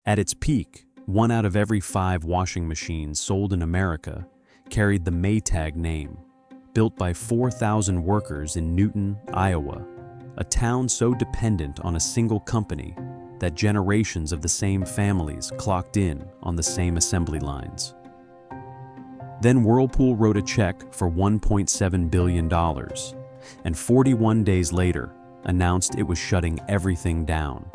At its peak, 1 out of every 5 washing machines sold in America carried the Maytag name, built by 4,000 workers in Newton, Iowa, a town so dependent on a single company that generations of the same families clocked in on the same assembly lines. Then Whirlpool wrote a check for $1.7 billion, and 41 days later announced it was shutting everything down.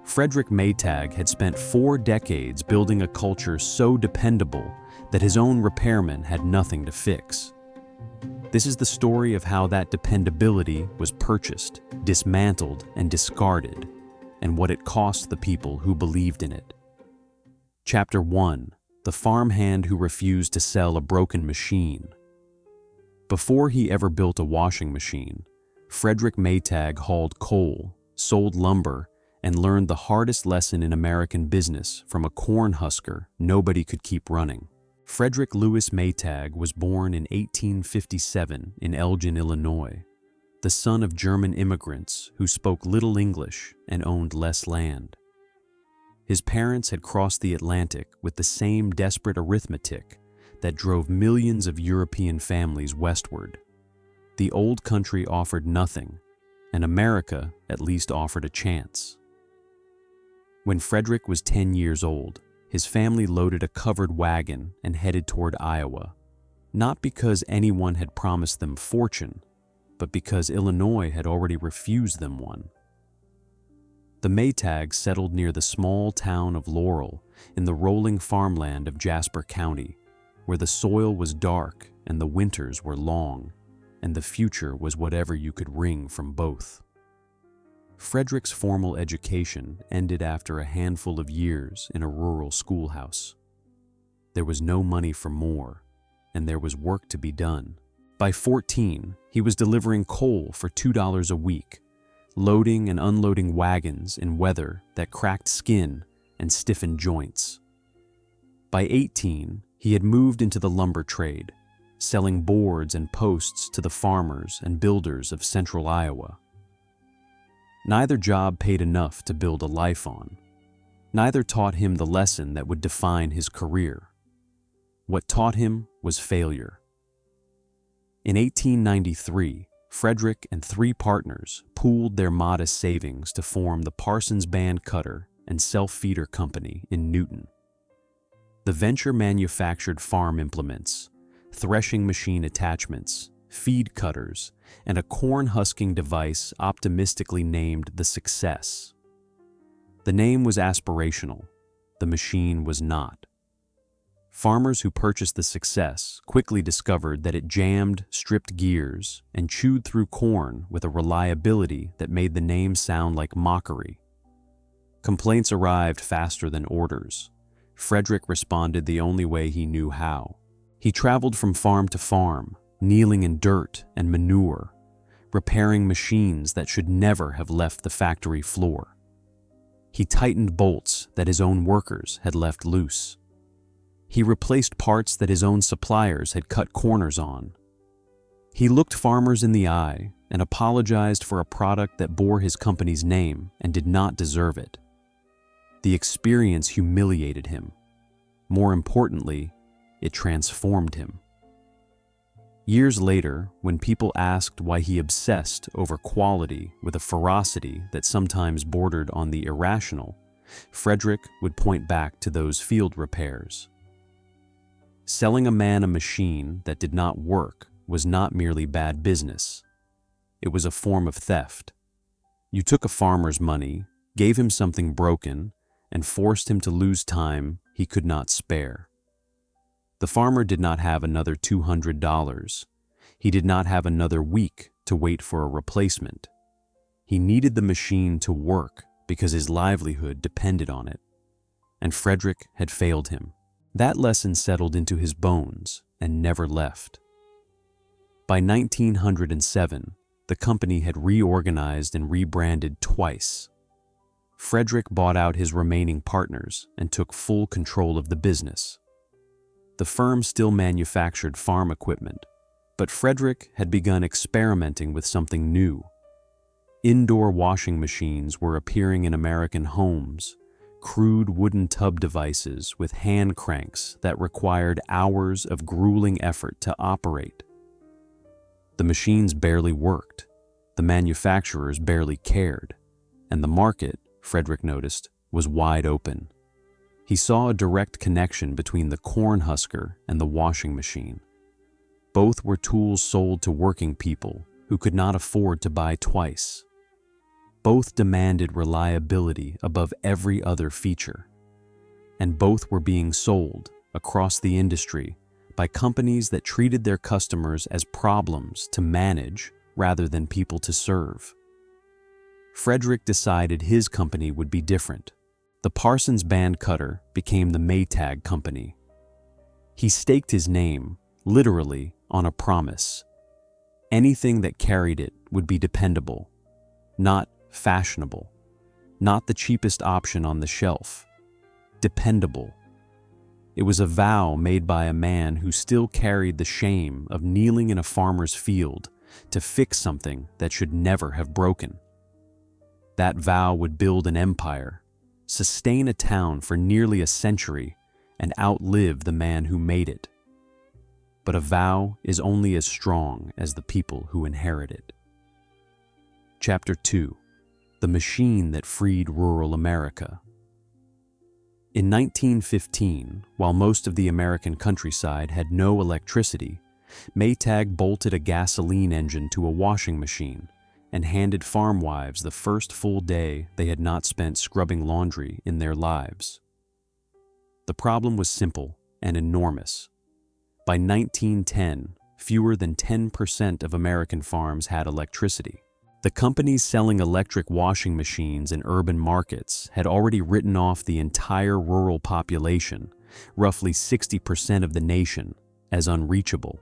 Frederick Maytag had spent 4 decades building a culture so dependable that his own repairman had nothing to fix. This is the story of how that dependability was purchased, dismantled, and discarded, and what it cost the people who believed in it. Chapter 1: The Farmhand Who Refused to Sell a Broken Machine. Before he ever built a washing machine, Frederick Maytag hauled coal, sold lumber, and learned the hardest lesson in American business from a corn husker nobody could keep running. Frederick Louis Maytag was born in 1857 in Elgin, Illinois, the son of German immigrants who spoke little English and owned less land. His parents had crossed the Atlantic with the same desperate arithmetic that drove millions of European families westward. The old country offered nothing, and America at least offered a chance. When Frederick was 10 years old, his family loaded a covered wagon and headed toward Iowa, not because anyone had promised them fortune, but because Illinois had already refused them one. The Maytags settled near the small town of Laurel in the rolling farmland of Jasper County, where the soil was dark and the winters were long, and the future was whatever you could wring from both. Frederick's formal education ended after a handful of years in a rural schoolhouse. There was no money for more, and there was work to be done. By 14, he was delivering coal for $2 a week, loading and unloading wagons in weather that cracked skin and stiffened joints. By 18, he had moved into the lumber trade, selling boards and posts to the farmers and builders of central Iowa. Neither job paid enough to build a life on. Neither taught him the lesson that would define his career. What taught him was failure. In 1893, Frederick and 3 partners pooled their modest savings to form the Parsons Band Cutter and Self-Feeder Company in Newton. The venture manufactured farm implements, threshing machine attachments, feed cutters, and a corn husking device optimistically named the Success. The name was aspirational, the machine was not. Farmers who purchased the Success quickly discovered that it jammed, stripped gears, and chewed through corn with a reliability that made the name sound like mockery. Complaints arrived faster than orders. Frederick responded the only way he knew how. He traveled from farm to farm, kneeling in dirt and manure, repairing machines that should never have left the factory floor. He tightened bolts that his own workers had left loose. He replaced parts that his own suppliers had cut corners on. He looked farmers in the eye and apologized for a product that bore his company's name and did not deserve it. The experience humiliated him. More importantly, it transformed him. Years later, when people asked why he obsessed over quality with a ferocity that sometimes bordered on the irrational, Frederick would point back to those field repairs. Selling a man a machine that did not work was not merely bad business. It was a form of theft. You took a farmer's money, gave him something broken, and forced him to lose time he could not spare. The farmer did not have another $200. He did not have another week to wait for a replacement. He needed the machine to work because his livelihood depended on it. And Frederick had failed him. That lesson settled into his bones and never left. By 1907, the company had reorganized and rebranded twice. Frederick bought out his remaining partners and took full control of the business. The firm still manufactured farm equipment, but Frederick had begun experimenting with something new. Indoor washing machines were appearing in American homes, crude wooden tub devices with hand cranks that required hours of grueling effort to operate. The machines barely worked, the manufacturers barely cared, and the market, Frederick noticed, was wide open. He saw a direct connection between the corn husker and the washing machine. Both were tools sold to working people who could not afford to buy twice. Both demanded reliability above every other feature. And both were being sold across the industry by companies that treated their customers as problems to manage rather than people to serve. Frederick decided his company would be different. The Parsons band cutter became the Maytag Company. He staked his name, literally, on a promise. Anything that carried it would be dependable, not fashionable, not the cheapest option on the shelf. Dependable. It was a vow made by a man who still carried the shame of kneeling in a farmer's field to fix something that should never have broken. That vow would build an empire, sustain a town for nearly a century, and outlive the man who made it. But a vow is only as strong as the people who inherit it. Chapter 2. The Machine That Freed Rural America. In 1915, while most of the American countryside had no electricity, Maytag bolted a gasoline engine to a washing machine and handed farm wives the first full day they had not spent scrubbing laundry in their lives. The problem was simple and enormous. By 1910, fewer than 10% of American farms had electricity. The companies selling electric washing machines in urban markets had already written off the entire rural population, roughly 60% of the nation, as unreachable.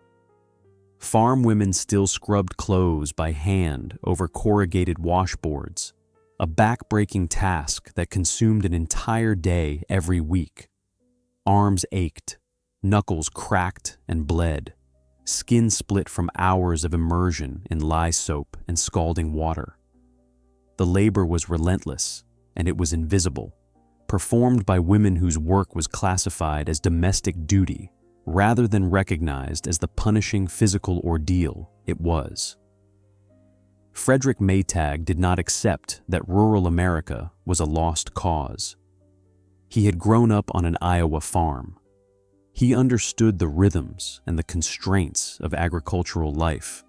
Farm women still scrubbed clothes by hand over corrugated washboards, a back-breaking task that consumed an entire day every week. Arms ached, knuckles cracked and bled, skin split from hours of immersion in lye soap and scalding water. The labor was relentless, and it was invisible, performed by women whose work was classified as domestic duty rather than recognized as the punishing physical ordeal it was. Frederick Maytag did not accept that rural America was a lost cause. He had grown up on an Iowa farm. He understood the rhythms and the constraints of agricultural life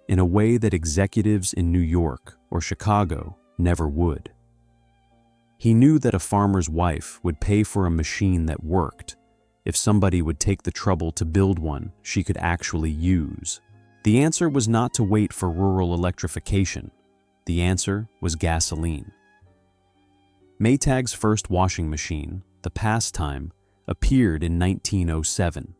in a way that executives in New York or Chicago never would. He knew that a farmer's wife would pay for a machine that worked if somebody would take the trouble to build one she could actually use. The answer was not to wait for rural electrification. The answer was gasoline. Maytag's first washing machine, the Pastime, appeared in 1907.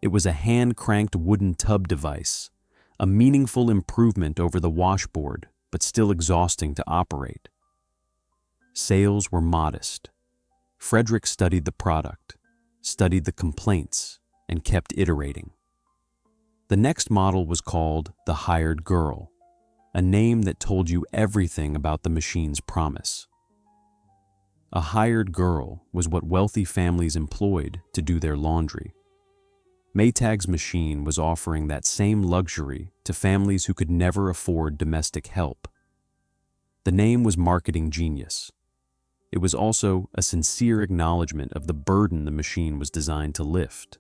It was a hand-cranked wooden tub device, a meaningful improvement over the washboard, but still exhausting to operate. Sales were modest. Frederick studied the product, studied the complaints, and kept iterating. The next model was called the Hired Girl, a name that told you everything about the machine's promise. A hired girl was what wealthy families employed to do their laundry. Maytag's machine was offering that same luxury to families who could never afford domestic help. The name was marketing genius. It was also a sincere acknowledgement of the burden the machine was designed to lift.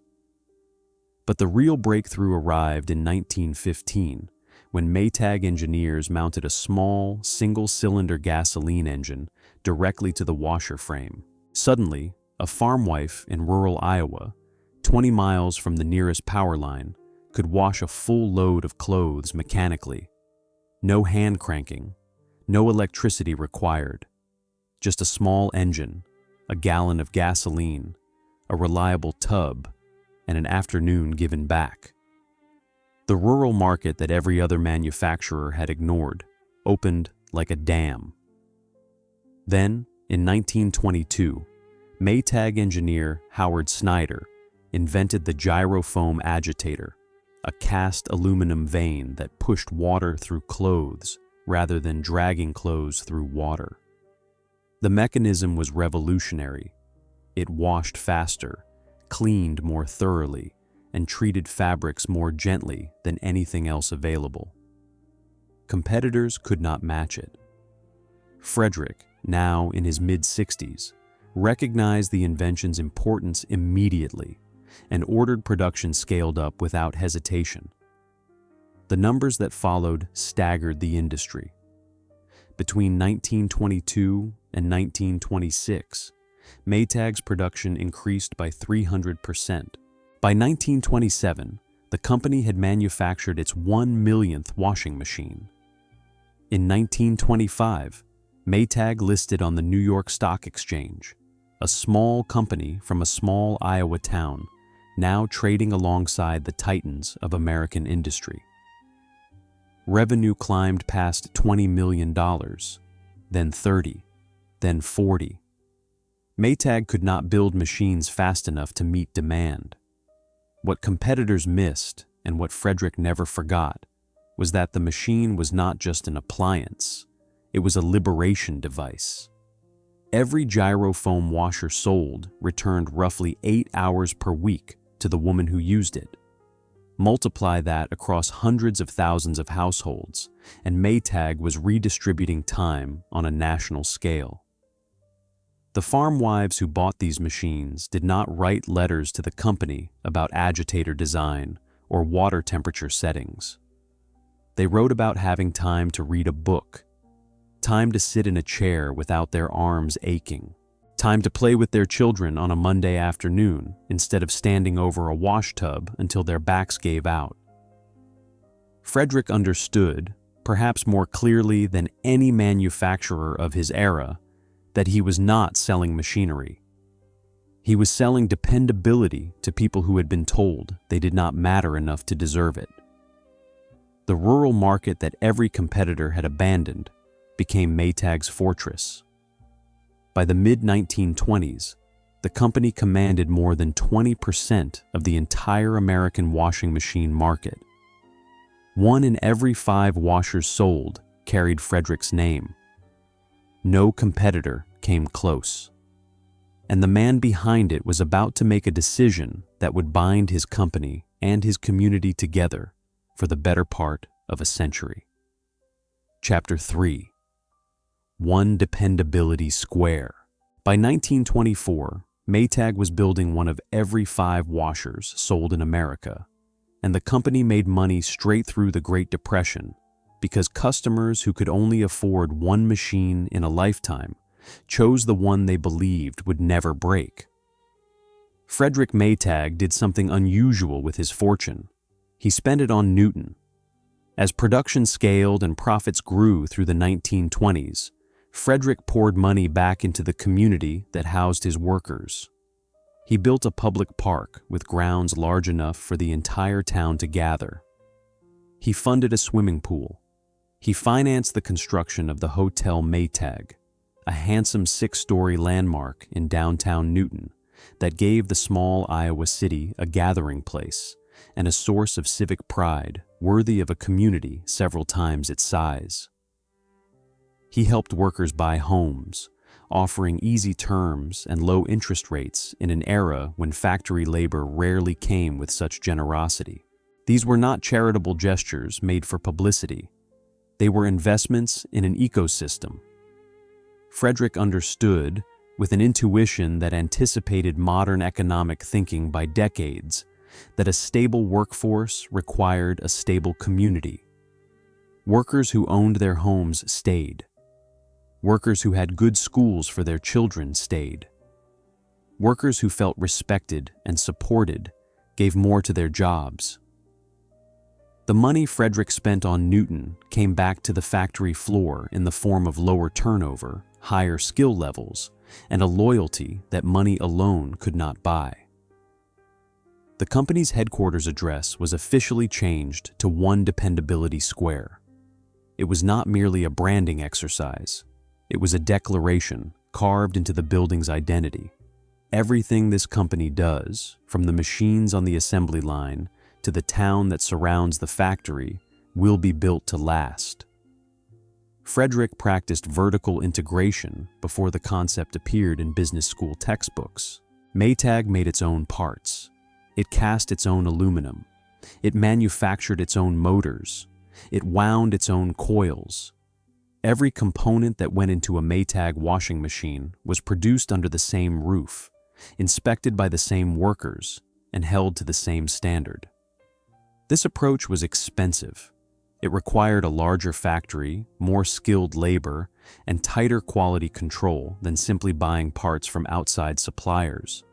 But the real breakthrough arrived in 1915 when Maytag engineers mounted a small, single-cylinder gasoline engine directly to the washer frame. Suddenly, a farm wife in rural Iowa, 20 miles from the nearest power line, could wash a full load of clothes mechanically. No hand cranking, no electricity required. Just a small engine, a gallon of gasoline, a reliable tub, and an afternoon given back. The rural market that every other manufacturer had ignored opened like a dam. Then, in 1922, Maytag engineer Howard Snyder invented the gyrofoam agitator, a cast aluminum vane that pushed water through clothes rather than dragging clothes through water. The mechanism was revolutionary. It washed faster, cleaned more thoroughly, and treated fabrics more gently than anything else available. Competitors could not match it. Frederick, now in his mid-60s, recognized the invention's importance immediately and ordered production scaled up without hesitation. The numbers that followed staggered the industry. Between 1922 and 1926, Maytag's production increased by 300%. By 1927, the company had manufactured its 1 millionth washing machine. In 1925, Maytag listed on the New York Stock Exchange, a small company from a small Iowa town, now trading alongside the titans of American industry. Revenue climbed past $20 million, then 30, then 40. Maytag could not build machines fast enough to meet demand. What competitors missed, and what Frederick never forgot, was that the machine was not just an appliance, it was a liberation device. Every gyrofoam washer sold returned roughly 8 hours per week to the woman who used it. Multiply that across hundreds of thousands of households, and Maytag was redistributing time on a national scale. The farm wives who bought these machines did not write letters to the company about agitator design or water temperature settings. They wrote about having time to read a book, time to sit in a chair without their arms aching, time to play with their children on a Monday afternoon instead of standing over a wash tub until their backs gave out. Frederick understood, perhaps more clearly than any manufacturer of his era, that he was not selling machinery. He was selling dependability to people who had been told they did not matter enough to deserve it. The rural market that every competitor had abandoned became Maytag's fortress. By the mid-1920s, the company commanded more than 20% of the entire American washing machine market. 1 in every 5 washers sold carried Frederick's name. No competitor came close. And the man behind it was about to make a decision that would bind his company and his community together for the better part of a century. Chapter 3. One Dependability Square. By 1924, Maytag was building 1 of every 5 washers sold in America, and the company made money straight through the Great Depression because customers who could only afford 1 machine in a lifetime chose the one they believed would never break. Frederick Maytag did something unusual with his fortune. He spent it on Newton. As production scaled and profits grew through the 1920s, Frederick poured money back into the community that housed his workers. He built a public park with grounds large enough for the entire town to gather. He funded a swimming pool. He financed the construction of the Hotel Maytag, a handsome 6-story landmark in downtown Newton that gave the small Iowa city a gathering place and a source of civic pride worthy of a community several times its size. He helped workers buy homes, offering easy terms and low interest rates in an era when factory labor rarely came with such generosity. These were not charitable gestures made for publicity. They were investments in an ecosystem. Frederick understood, with an intuition that anticipated modern economic thinking by decades, that a stable workforce required a stable community. Workers who owned their homes stayed. Workers who had good schools for their children stayed. Workers who felt respected and supported gave more to their jobs. The money Frederick spent on Newton came back to the factory floor in the form of lower turnover, higher skill levels, and a loyalty that money alone could not buy. The company's headquarters address was officially changed to One Dependability Square. It was not merely a branding exercise. It was a declaration carved into the building's identity. Everything this company does, from the machines on the assembly line to the town that surrounds the factory, will be built to last. Frederick practiced vertical integration before the concept appeared in business school textbooks. Maytag made its own parts. It cast its own aluminum. It manufactured its own motors. It wound its own coils. Every component that went into a Maytag washing machine was produced under the same roof, inspected by the same workers, and held to the same standard. This approach was expensive. It required a larger factory, more skilled labor, and tighter quality control than simply buying parts from outside suppliers.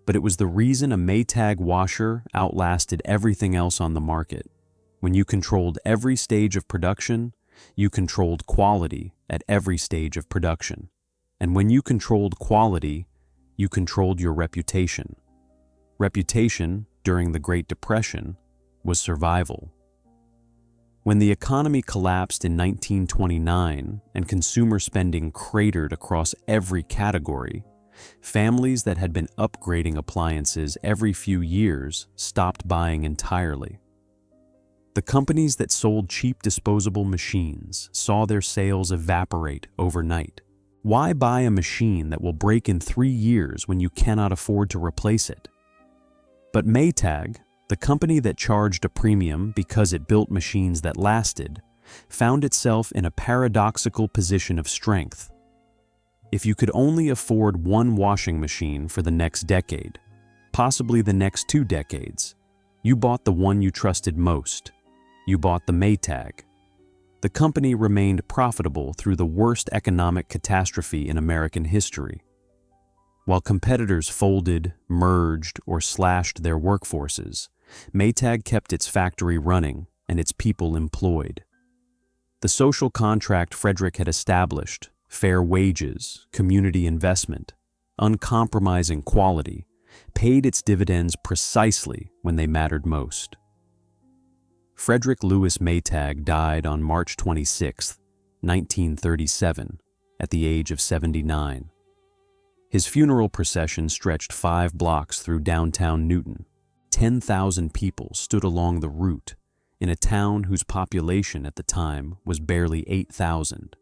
But it was the reason a Maytag washer outlasted everything else on the market. When you controlled every stage of production, you controlled quality at every stage of production. And when you controlled quality, you controlled your reputation. Reputation, during the Great Depression, was survival. When the economy collapsed in 1929 and consumer spending cratered across every category, families that had been upgrading appliances every few years stopped buying entirely. The companies that sold cheap disposable machines saw their sales evaporate overnight. Why buy a machine that will break in 3 years when you cannot afford to replace it? But Maytag, the company that charged a premium because it built machines that lasted, found itself in a paradoxical position of strength. If you could only afford one washing machine for the next decade, possibly the next 2 decades, you bought the one you trusted most. You bought the Maytag. The company remained profitable through the worst economic catastrophe in American history. While competitors folded, merged, or slashed their workforces, Maytag kept its factory running and its people employed. The social contract Frederick had established, fair wages, community investment, uncompromising quality, paid its dividends precisely when they mattered most. Frederick Louis Maytag died on March 26, 1937, at the age of 79. His funeral procession stretched 5 blocks through downtown Newton. 10,000 people stood along the route in a town whose population at the time was barely 8,000.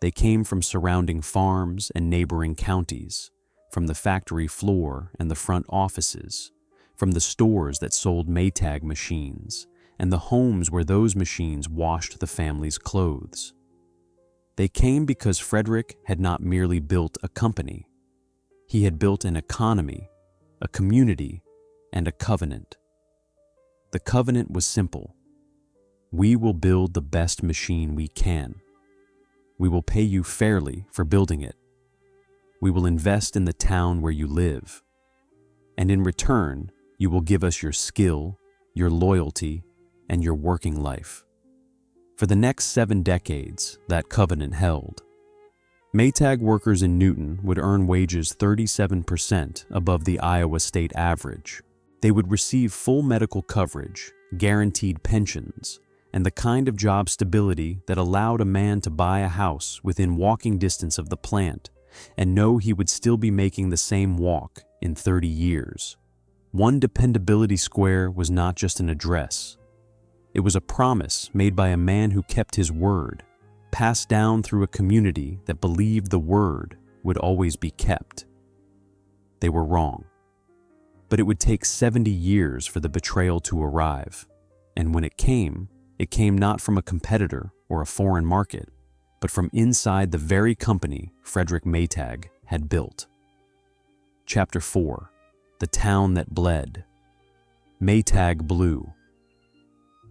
They came from surrounding farms and neighboring counties, from the factory floor and the front offices, from the stores that sold Maytag machines, and the homes where those machines washed the family's clothes. They came because Frederick had not merely built a company. He had built an economy, a community, and a covenant. The covenant was simple. We will build the best machine we can. We will pay you fairly for building it. We will invest in the town where you live. And in return, you will give us your skill, your loyalty, and your working life. For the next 7 decades, that covenant held. Maytag workers in Newton would earn wages 37% above the Iowa state average. They would receive full medical coverage, guaranteed pensions, and the kind of job stability that allowed a man to buy a house within walking distance of the plant and know he would still be making the same walk in 30 years. One dependability square was not just an address. It was a promise made by a man who kept his word, passed down through a community that believed the word would always be kept. They were wrong. But it would take 70 years for the betrayal to arrive, and when it came not from a competitor or a foreign market, but from inside the very company Frederick Maytag had built. Chapter 4. The Town That Bled. Maytag Blue.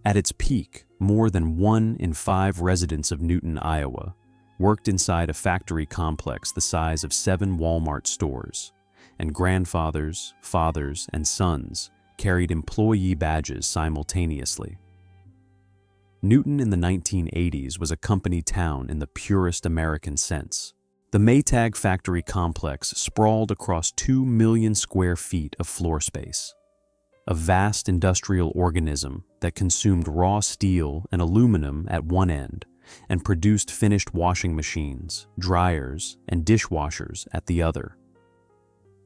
At its peak, more than 1 in 5 residents of Newton, Iowa, worked inside a factory complex the size of 7 Walmart stores, and grandfathers, fathers, and sons carried employee badges simultaneously. Newton in the 1980s was a company town in the purest American sense. The Maytag factory complex sprawled across 2 million square feet of floor space. A vast industrial organism that consumed raw steel and aluminum at one end and produced finished washing machines, dryers, and dishwashers at the other.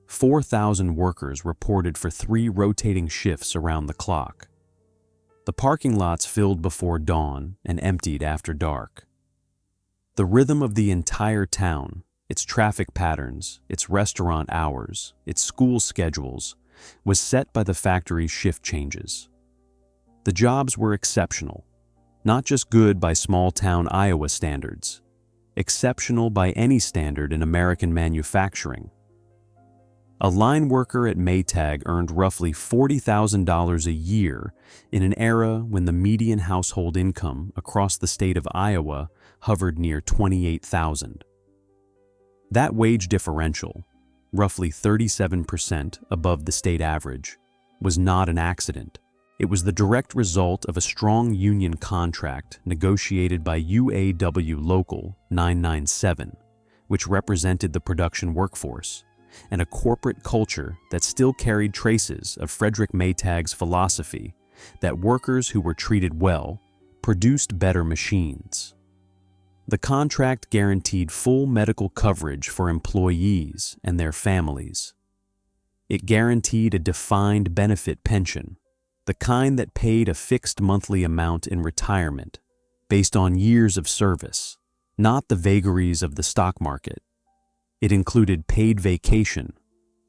4,000 workers reported for 3 rotating shifts around the clock. The parking lots filled before dawn and emptied after dark. The rhythm of the entire town, its traffic patterns, its restaurant hours, its school schedules, was set by the factory's shift changes. The jobs were exceptional, not just good by small-town Iowa standards, exceptional by any standard in American manufacturing. A line worker at Maytag earned roughly $40,000 a year in an era when the median household income across the state of Iowa hovered near $28,000. That wage differential, roughly 37% above the state average, was not an accident. It was the direct result of a strong union contract negotiated by UAW Local 997, which represented the production workforce, and a corporate culture that still carried traces of Frederick Maytag's philosophy that workers who were treated well produced better machines. The contract guaranteed full medical coverage for employees and their families. It guaranteed a defined benefit pension, the kind that paid a fixed monthly amount in retirement based on years of service, not the vagaries of the stock market. It included paid vacation,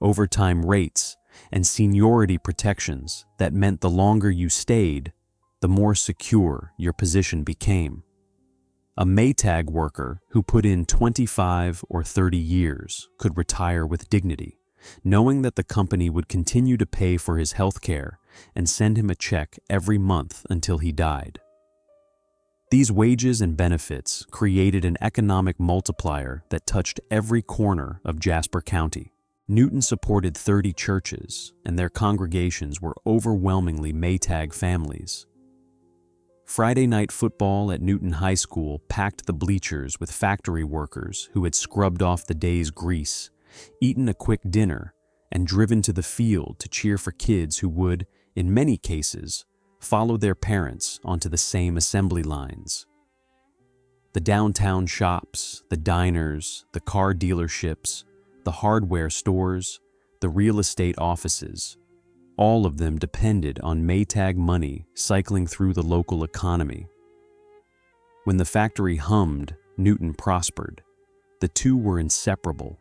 overtime rates, and seniority protections that meant the longer you stayed, the more secure your position became. A Maytag worker who put in 25 or 30 years could retire with dignity, knowing that the company would continue to pay for his health care and send him a check every month until he died. These wages and benefits created an economic multiplier that touched every corner of Jasper County. Newton supported 30 churches, and their congregations were overwhelmingly Maytag families. Friday night football at Newton High School packed the bleachers with factory workers who had scrubbed off the day's grease, eaten a quick dinner, and driven to the field to cheer for kids who would, in many cases, follow their parents onto the same assembly lines. The downtown shops, the diners, the car dealerships, the hardware stores, the real estate offices, all of them depended on Maytag money cycling through the local economy. When the factory hummed, Newton prospered. The two were inseparable.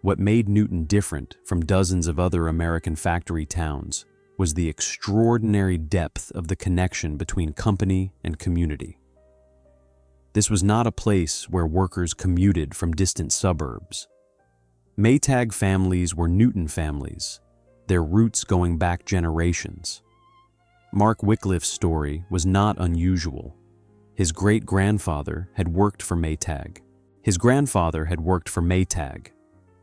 What made Newton different from dozens of other American factory towns was the extraordinary depth of the connection between company and community. This was not a place where workers commuted from distant suburbs. Maytag families were Newton families, their roots going back generations. Mark Wycliffe's story was not unusual. His great-grandfather had worked for Maytag. His grandfather had worked for Maytag.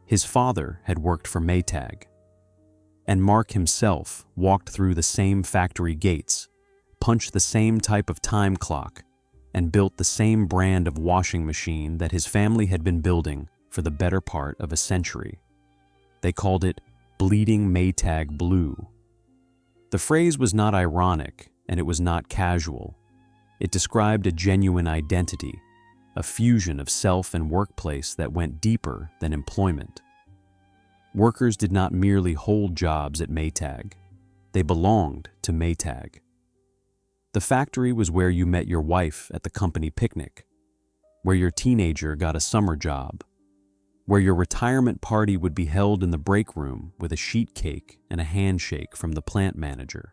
His father had worked for Maytag. And Mark himself walked through the same factory gates, punched the same type of time clock, and built the same brand of washing machine that his family had been building for the better part of a century. They called it Bleeding Maytag Blue. The phrase was not ironic, and it was not casual. It described a genuine identity, a fusion of self and workplace that went deeper than employment. Workers did not merely hold jobs at Maytag. They belonged to Maytag. The factory was where you met your wife at the company picnic, where your teenager got a summer job, where your retirement party would be held in the break room with a sheet cake and a handshake from the plant manager.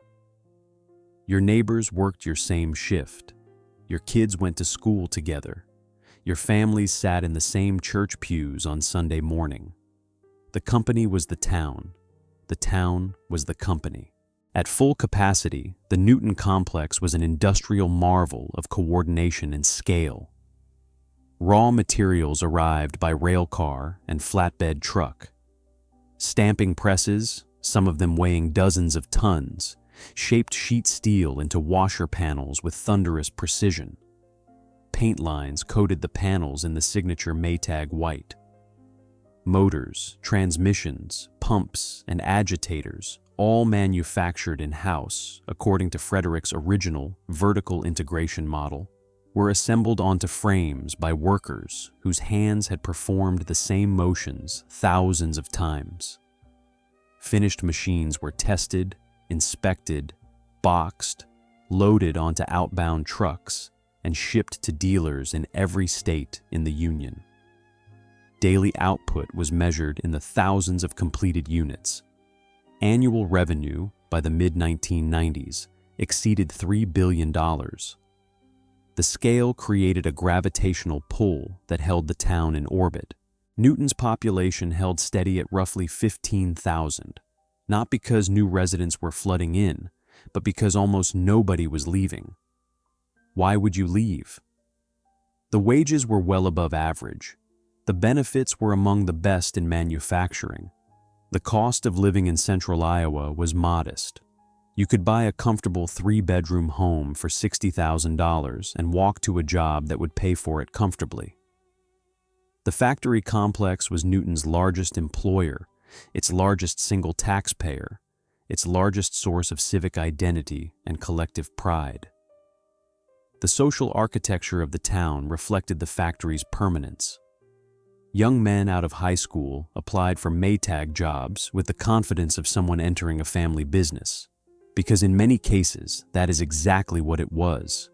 Your neighbors worked your same shift. Your kids went to school together. Your families sat in the same church pews on Sunday morning. The company was the town. The town was the company. At full capacity, the Newton complex was an industrial marvel of coordination and scale. Raw materials arrived by rail car and flatbed truck. Stamping presses, some of them weighing dozens of tons, shaped sheet steel into washer panels with thunderous precision. Paint lines coated the panels in the signature Maytag white. Motors, transmissions, pumps, and agitators, all manufactured in-house according to Frederick's original vertical integration model, were assembled onto frames by workers whose hands had performed the same motions thousands of times. Finished machines were tested, inspected, boxed, loaded onto outbound trucks, and shipped to dealers in every state in the Union. Daily output was measured in the thousands of completed units. Annual revenue by the mid-1990s exceeded $3 billion. The scale created a gravitational pull that held the town in orbit. Newton's population held steady at roughly 15,000, not because new residents were flooding in, but because almost nobody was leaving. Why would you leave? The wages were well above average. The benefits were among the best in manufacturing. The cost of living in central Iowa was modest. You could buy a comfortable 3-bedroom home for $60,000 and walk to a job that would pay for it comfortably. The factory complex was Newton's largest employer, its largest single taxpayer, its largest source of civic identity and collective pride. The social architecture of the town reflected the factory's permanence. Young men out of high school applied for Maytag jobs with the confidence of someone entering a family business, because in many cases, that is exactly what it was.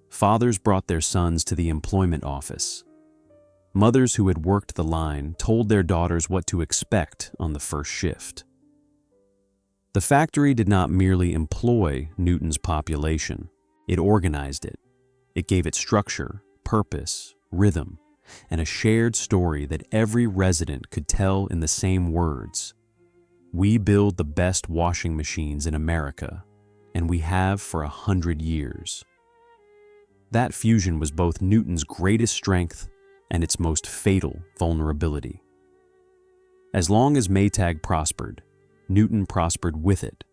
Fathers brought their sons to the employment office. Mothers who had worked the line told their daughters what to expect on the first shift. The factory did not merely employ Newton's population, it organized it. It gave it structure, purpose, rhythm, and a shared story that every resident could tell in the same words. We build the best washing machines in America, and we have for 100 years. That fusion was both Newton's greatest strength and its most fatal vulnerability. As long as Maytag prospered, Newton prospered with it.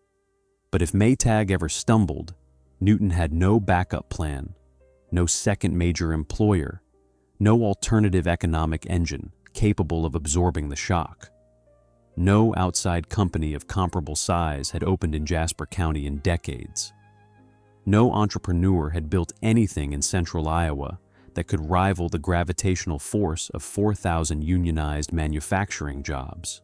But if Maytag ever stumbled, Newton had no backup plan, no second major employer, no alternative economic engine capable of absorbing the shock. No outside company of comparable size had opened in Jasper County in decades. No entrepreneur had built anything in central Iowa that could rival the gravitational force of 4,000 unionized manufacturing jobs.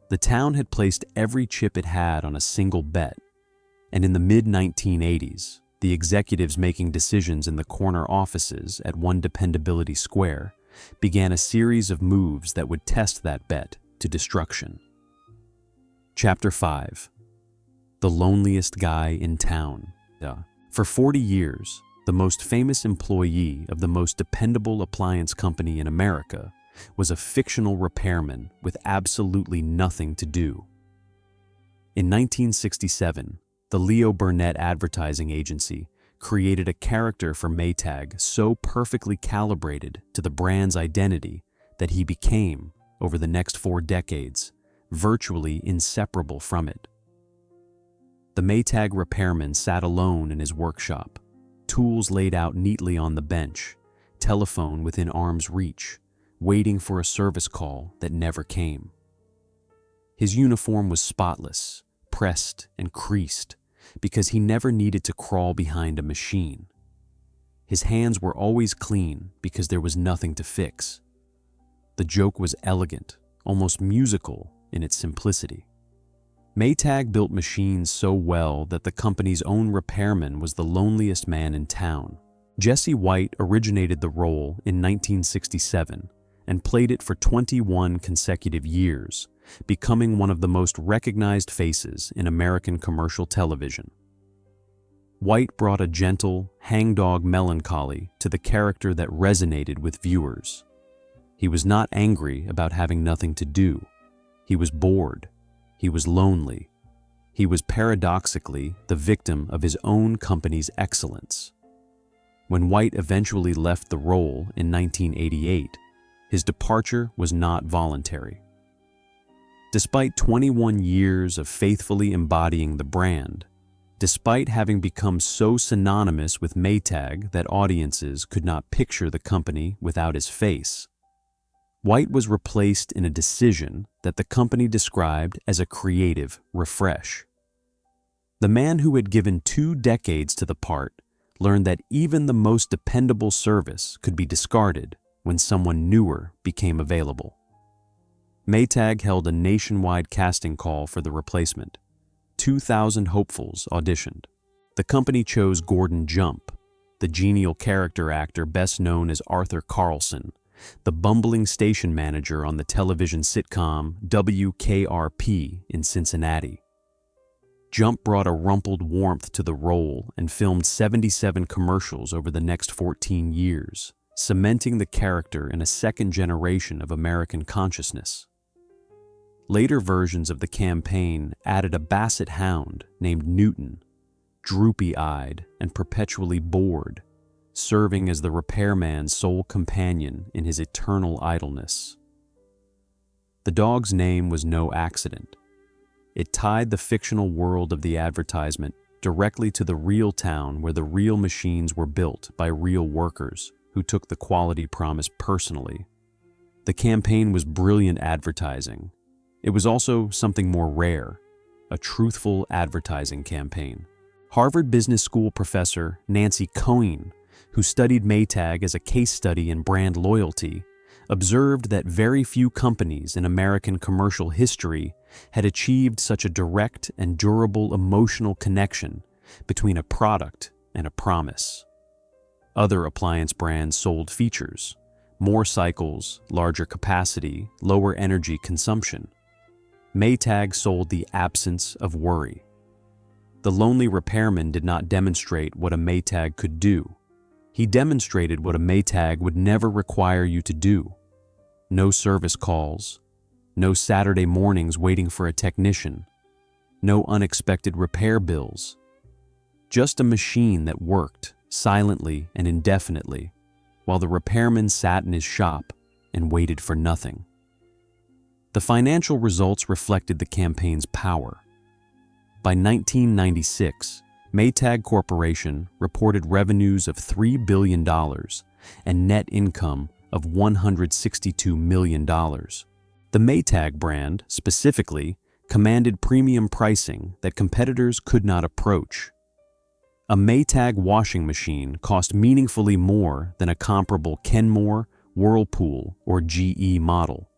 The town had placed every chip it had on a single bet, and in the mid-1980s, the executives making decisions in the corner offices at One Dependability Square began a series of moves that would test that bet to destruction. Chapter 5. The Loneliest Guy in Town. For 40 years, the most famous employee of the most dependable appliance company in America was a fictional repairman with absolutely nothing to do. In 1967, the Leo Burnett Advertising Agency created a character for Maytag so perfectly calibrated to the brand's identity that he became, over the next 4 decades, virtually inseparable from it. The Maytag repairman sat alone in his workshop, tools laid out neatly on the bench, telephone within arm's reach, waiting for a service call that never came. His uniform was spotless, pressed and creased, because he never needed to crawl behind a machine. His hands were always clean because there was nothing to fix. The joke was elegant, almost musical in its simplicity. Maytag built machines so well that the company's own repairman was the loneliest man in town. Jesse White originated the role in 1967 and played it for 21 consecutive years, becoming one of the most recognized faces in American commercial television. White brought a gentle, hangdog melancholy to the character that resonated with viewers. He was not angry about having nothing to do. He was bored. He was lonely. He was paradoxically the victim of his own company's excellence. When White eventually left the role in 1988, his departure was not voluntary. Despite 21 years of faithfully embodying the brand, despite having become so synonymous with Maytag that audiences could not picture the company without his face, White was replaced in a decision that the company described as a creative refresh. The man who had given 2 decades to the part learned that even the most dependable service could be discarded when someone newer became available. Maytag held a nationwide casting call for the replacement. 2,000 hopefuls auditioned. The company chose Gordon Jump, the genial character actor best known as Arthur Carlson, the bumbling station manager on the television sitcom WKRP in Cincinnati. Jump brought a rumpled warmth to the role and filmed 77 commercials over the next 14 years, cementing the character in a second generation of American consciousness. Later versions of the campaign added a basset hound named Newton, droopy-eyed and perpetually bored, serving as the repairman's sole companion in his eternal idleness. The dog's name was no accident. It tied the fictional world of the advertisement directly to the real town where the real machines were built by real workers who took the quality promise personally. The campaign was brilliant advertising. It was also something more rare, a truthful advertising campaign. Harvard Business School professor Nancy Cohen, who studied Maytag as a case study in brand loyalty, observed that very few companies in American commercial history had achieved such a direct and durable emotional connection between a product and a promise. Other appliance brands sold features, more cycles, larger capacity, lower energy consumption. Maytag sold the absence of worry. The lonely repairman did not demonstrate what a Maytag could do. He demonstrated what a Maytag would never require you to do. No service calls, no Saturday mornings waiting for a technician, no unexpected repair bills. Just a machine that worked silently and indefinitely while the repairman sat in his shop and waited for nothing. The financial results reflected the campaign's power. By 1996, Maytag Corporation reported revenues of $3 billion and net income of $162 million. The Maytag brand, specifically, commanded premium pricing that competitors could not approach. A Maytag washing machine cost meaningfully more than a comparable Kenmore, Whirlpool, or GE model.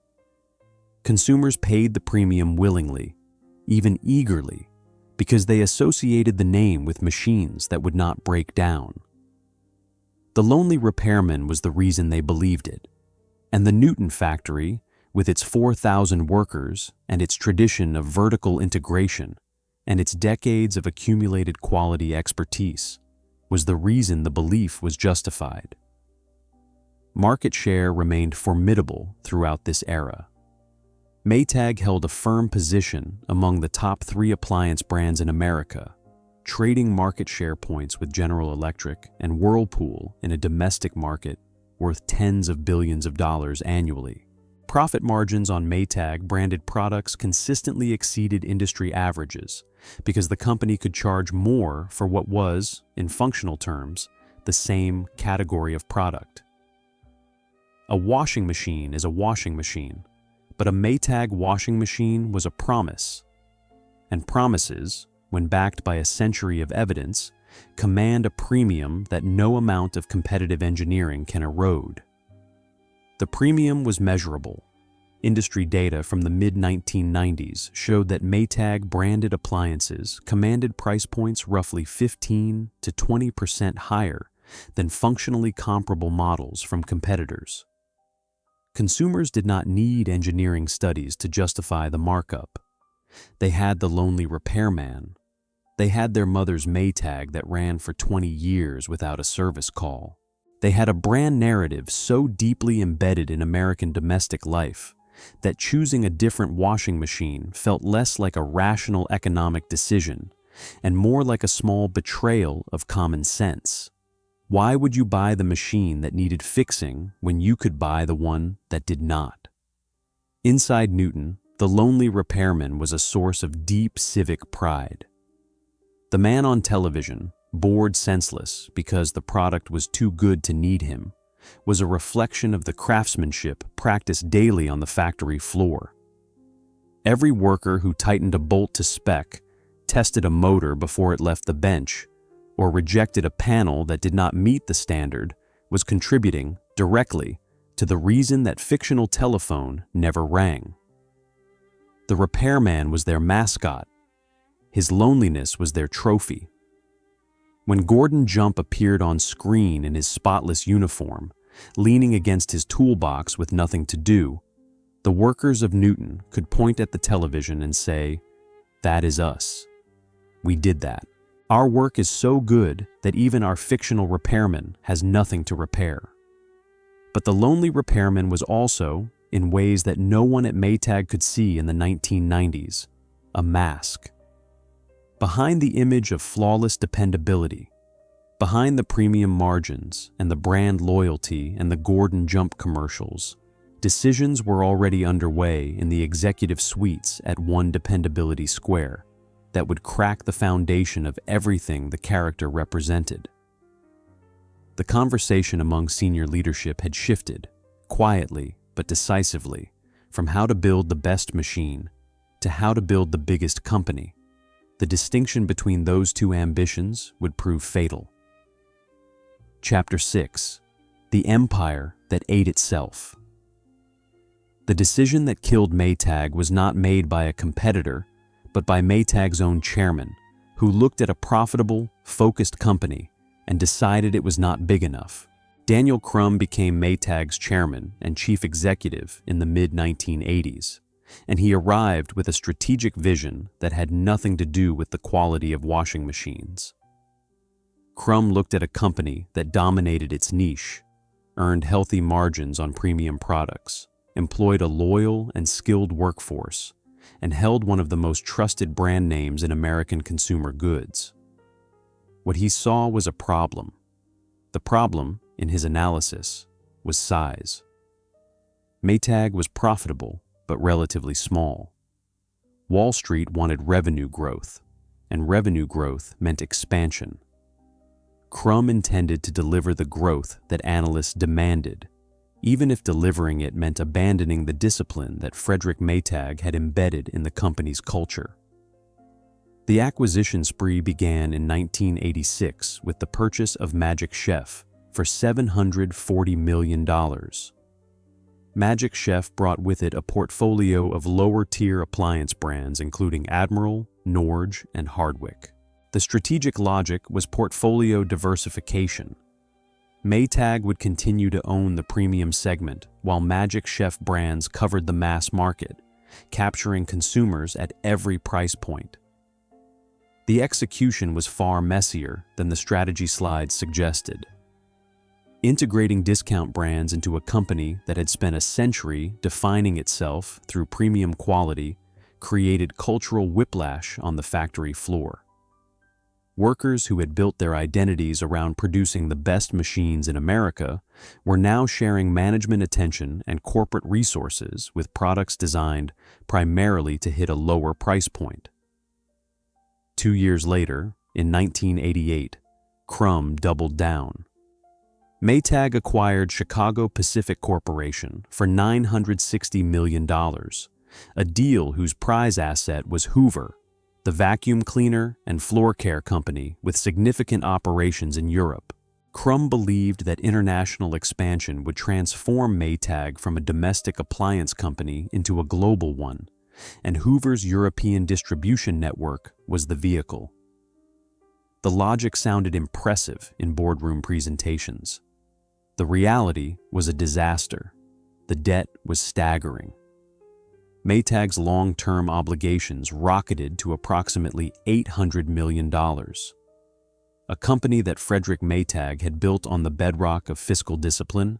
Consumers paid the premium willingly, even eagerly, because they associated the name with machines that would not break down. The lonely repairman was the reason they believed it, and the Newton factory, with its 4,000 workers and its tradition of vertical integration and its decades of accumulated quality expertise, was the reason the belief was justified. Market share remained formidable throughout this era. Maytag held a firm position among the top 3 appliance brands in America, trading market share points with General Electric and Whirlpool in a domestic market worth tens of billions of dollars annually. Profit margins on Maytag branded products consistently exceeded industry averages because the company could charge more for what was, in functional terms, the same category of product. A washing machine is a washing machine, but a Maytag washing machine was a promise. And promises, when backed by a century of evidence, command a premium that no amount of competitive engineering can erode. The premium was measurable. Industry data from the mid-1990s showed that Maytag branded appliances commanded price points roughly 15 to 20% higher than functionally comparable models from competitors. Consumers did not need engineering studies to justify the markup. They had the lonely repairman. They had their mother's Maytag that ran for 20 years without a service call. They had a brand narrative so deeply embedded in American domestic life that choosing a different washing machine felt less like a rational economic decision and more like a small betrayal of common sense. Why would you buy the machine that needed fixing when you could buy the one that did not? Inside Newton, the lonely repairman was a source of deep civic pride. The man on television, bored senseless because the product was too good to need him, was a reflection of the craftsmanship practiced daily on the factory floor. Every worker who tightened a bolt to spec, tested a motor before it left the bench, or rejected a panel that did not meet the standard was contributing directly to the reason that fictional telephone never rang. The repairman was their mascot. His loneliness was their trophy. When Gordon Jump appeared on screen in his spotless uniform, leaning against his toolbox with nothing to do, the workers of Newton could point at the television and say, "That is us. We did that. Our work is so good that even our fictional repairman has nothing to repair." But the lonely repairman was also, in ways that no one at Maytag could see in the 1990s, a mask. Behind the image of flawless dependability, behind the premium margins and the brand loyalty and the Gordon Jump commercials, decisions were already underway in the executive suites at One Dependability Square that would crack the foundation of everything the character represented. The conversation among senior leadership had shifted, quietly but decisively, from how to build the best machine to how to build the biggest company. The distinction between those two ambitions would prove fatal. Chapter 6: The Empire That Ate Itself. The decision that killed Maytag was not made by a competitor, but by Maytag's own chairman, who looked at a profitable, focused company and decided it was not big enough. Daniel Crum became Maytag's chairman and chief executive in the mid-1980s, and he arrived with a strategic vision that had nothing to do with the quality of washing machines. Crum looked at a company that dominated its niche, earned healthy margins on premium products, employed a loyal and skilled workforce, and held one of the most trusted brand names in American consumer goods. What he saw was a problem. The problem, in his analysis, was size. Maytag was profitable, but relatively small. Wall Street wanted revenue growth, and revenue growth meant expansion. Crum intended to deliver the growth that analysts demanded, even if delivering it meant abandoning the discipline that Frederick Maytag had embedded in the company's culture. The acquisition spree began in 1986 with the purchase of Magic Chef for $740 million. Magic Chef brought with it a portfolio of lower-tier appliance brands including Admiral, Norge, and Hardwick. The strategic logic was portfolio diversification. Maytag would continue to own the premium segment while Magic Chef brands covered the mass market, capturing consumers at every price point. The execution was far messier than the strategy slides suggested. Integrating discount brands into a company that had spent a century defining itself through premium quality created cultural whiplash on the factory floor. Workers who had built their identities around producing the best machines in America were now sharing management attention and corporate resources with products designed primarily to hit a lower price point. 2 years later, in 1988, Crum doubled down. Maytag acquired Chicago Pacific Corporation for $960 million, a deal whose prize asset was Hoover, the vacuum cleaner and floor care company with significant operations in Europe. Crum believed that international expansion would transform Maytag from a domestic appliance company into a global one, and Hoover's European distribution network was the vehicle. The logic sounded impressive in boardroom presentations. The reality was a disaster. The debt was staggering. Maytag's long-term obligations rocketed to approximately $800 million. A company that Frederick Maytag had built on the bedrock of fiscal discipline,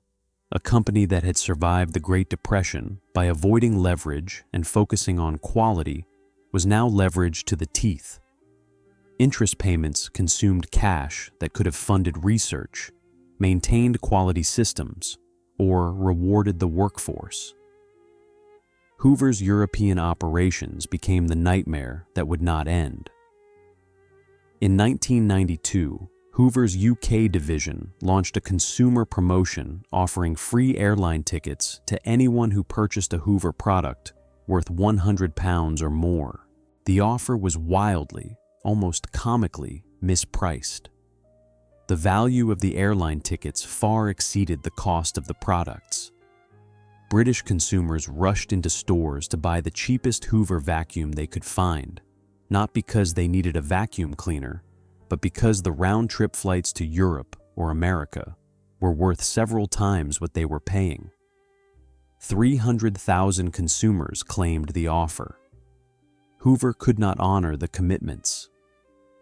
a company that had survived the Great Depression by avoiding leverage and focusing on quality, was now leveraged to the teeth. Interest payments consumed cash that could have funded research, maintained quality systems, or rewarded the workforce. Hoover's European operations became the nightmare that would not end. In 1992, Hoover's UK division launched a consumer promotion offering free airline tickets to anyone who purchased a Hoover product worth £100 or more. The offer was wildly, almost comically, mispriced. The value of the airline tickets far exceeded the cost of the products. British consumers rushed into stores to buy the cheapest Hoover vacuum they could find, not because they needed a vacuum cleaner, but because the round-trip flights to Europe or America were worth several times what they were paying. 300,000 consumers claimed the offer. Hoover could not honor the commitments.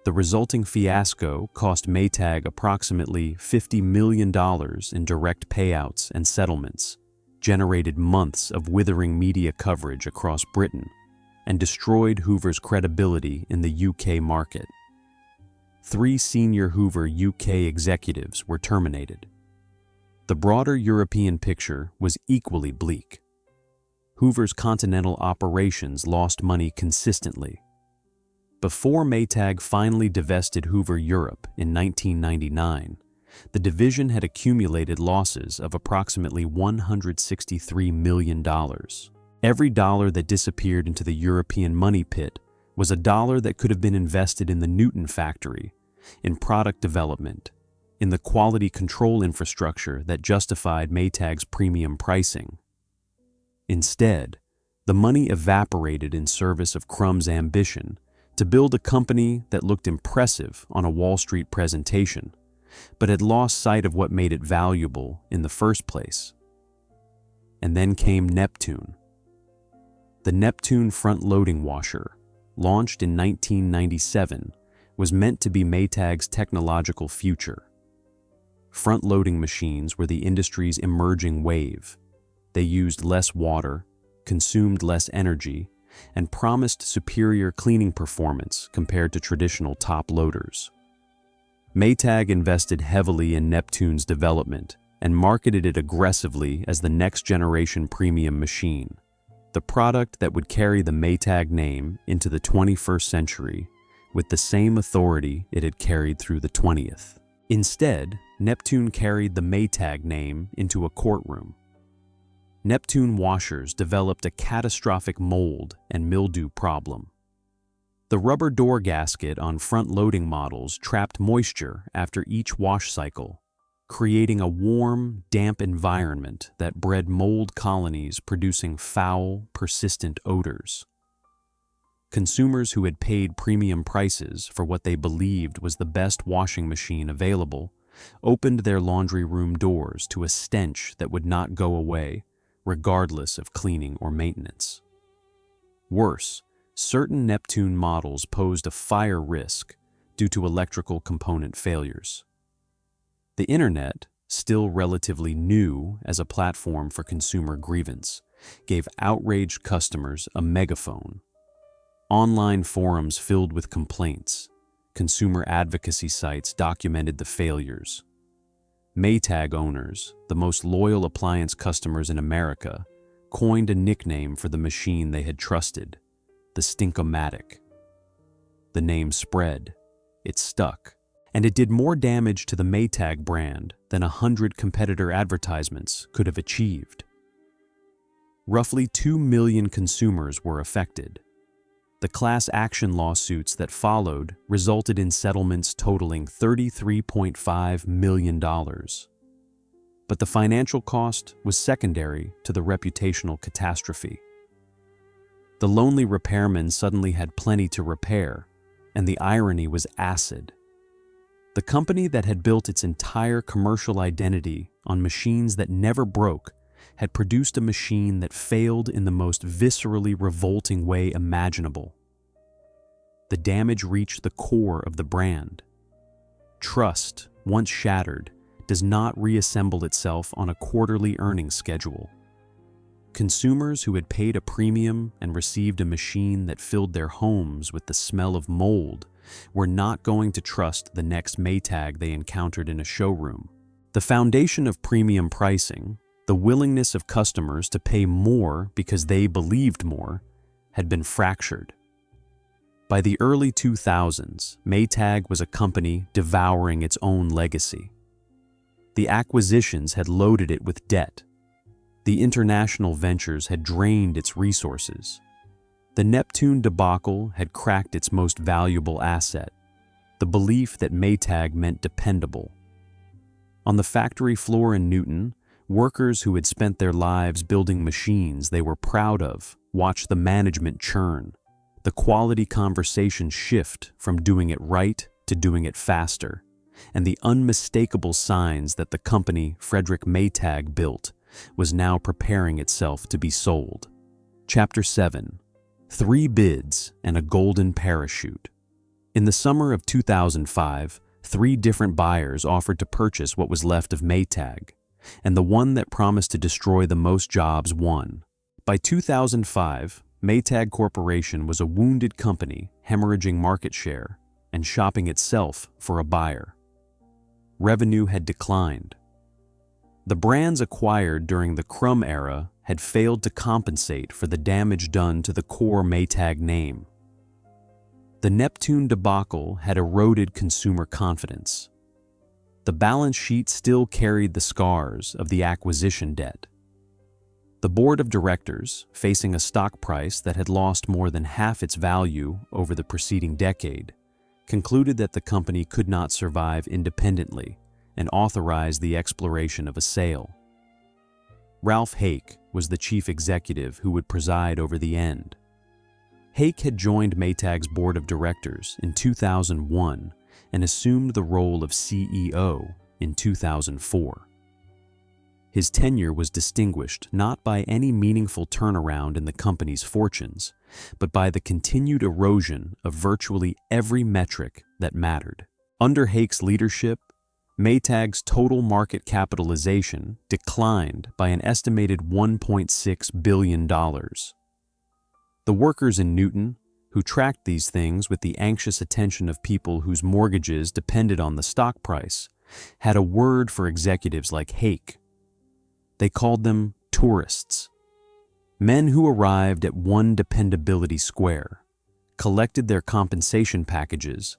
The resulting fiasco cost Maytag approximately $50 million in direct payouts and settlements, generated months of withering media coverage across Britain, and destroyed Hoover's credibility in the UK market. 3 senior Hoover UK executives were terminated. The broader European picture was equally bleak. Hoover's continental operations lost money consistently. Before Maytag finally divested Hoover Europe in 1999, the division had accumulated losses of approximately $163 million. Every dollar that disappeared into the European money pit was a dollar that could have been invested in the Newton factory, in product development, in the quality control infrastructure that justified Maytag's premium pricing. Instead, the money evaporated in service of Crumb's ambition to build a company that looked impressive on a Wall Street presentation, but had lost sight of what made it valuable in the first place. And then came Neptune. The Neptune front-loading washer, launched in 1997, was meant to be Maytag's technological future. Front-loading machines were the industry's emerging wave. They used less water, consumed less energy, and promised superior cleaning performance compared to traditional top loaders. Maytag invested heavily in Neptune's development and marketed it aggressively as the next-generation premium machine, the product that would carry the Maytag name into the 21st century with the same authority it had carried through the 20th. Instead, Neptune carried the Maytag name into a courtroom. Neptune washers developed a catastrophic mold and mildew problem. The rubber door gasket on front-loading models trapped moisture after each wash cycle, creating a warm, damp environment that bred mold colonies producing foul, persistent odors. Consumers who had paid premium prices for what they believed was the best washing machine available opened their laundry room doors to a stench that would not go away, regardless of cleaning or maintenance. Worse, certain Neptune models posed a fire risk due to electrical component failures. The Internet, still relatively new as a platform for consumer grievance, gave outraged customers a megaphone. Online forums filled with complaints, consumer advocacy sites documented the failures. Maytag owners, the most loyal appliance customers in America, coined a nickname for the machine they had trusted, the Stink-O-Matic. The name spread, it stuck, and it did more damage to the Maytag brand than 100 competitor advertisements could have achieved. Roughly 2 million consumers were affected. The class action lawsuits that followed resulted in settlements totaling $33.5 million. But the financial cost was secondary to the reputational catastrophe. The lonely repairman suddenly had plenty to repair, and the irony was acid. The company that had built its entire commercial identity on machines that never broke had produced a machine that failed in the most viscerally revolting way imaginable. The damage reached the core of the brand. Trust, once shattered, does not reassemble itself on a quarterly earnings schedule. Consumers who had paid a premium and received a machine that filled their homes with the smell of mold were not going to trust the next Maytag they encountered in a showroom. The foundation of premium pricing, the willingness of customers to pay more because they believed more, had been fractured. By the early 2000s, Maytag was a company devouring its own legacy. The acquisitions had loaded it with debt. The international ventures had drained its resources. The Neptune debacle had cracked its most valuable asset, the belief that Maytag meant dependable. On the factory floor in Newton, workers who had spent their lives building machines they were proud of watched the management churn, the quality conversation shift from doing it right to doing it faster, and the unmistakable signs that the company Frederick Maytag built was now preparing itself to be sold. Chapter 7. 3 Bids and a Golden Parachute. In the summer of 2005, 3 different buyers offered to purchase what was left of Maytag, and the one that promised to destroy the most jobs won. By 2005, Maytag Corporation was a wounded company hemorrhaging market share and shopping itself for a buyer. Revenue had declined. The brands acquired during the Crumb era had failed to compensate for the damage done to the core Maytag name. The Neptune debacle had eroded consumer confidence. The balance sheet still carried the scars of the acquisition debt. The board of directors, facing a stock price that had lost more than half its value over the preceding decade, concluded that the company could not survive independently and authorized the exploration of a sale. Ralph Hake was the chief executive who would preside over the end. Hake had joined Maytag's board of directors in 2001 and assumed the role of CEO in 2004. His tenure was distinguished not by any meaningful turnaround in the company's fortunes, but by the continued erosion of virtually every metric that mattered. Under Hake's leadership, Maytag's total market capitalization declined by an estimated $1.6 billion. The workers in Newton, who tracked these things with the anxious attention of people whose mortgages depended on the stock price, had a word for executives like Hake. They called them tourists. Men who arrived at one dependability square, collected their compensation packages,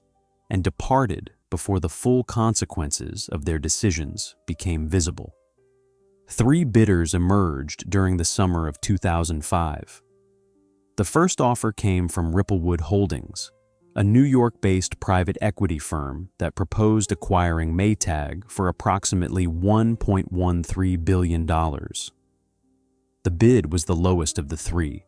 and departed before the full consequences of their decisions became visible. 3 bidders emerged during the summer of 2005. The first offer came from Ripplewood Holdings, a New York-based private equity firm that proposed acquiring Maytag for approximately $1.13 billion. The bid was the lowest of the 3,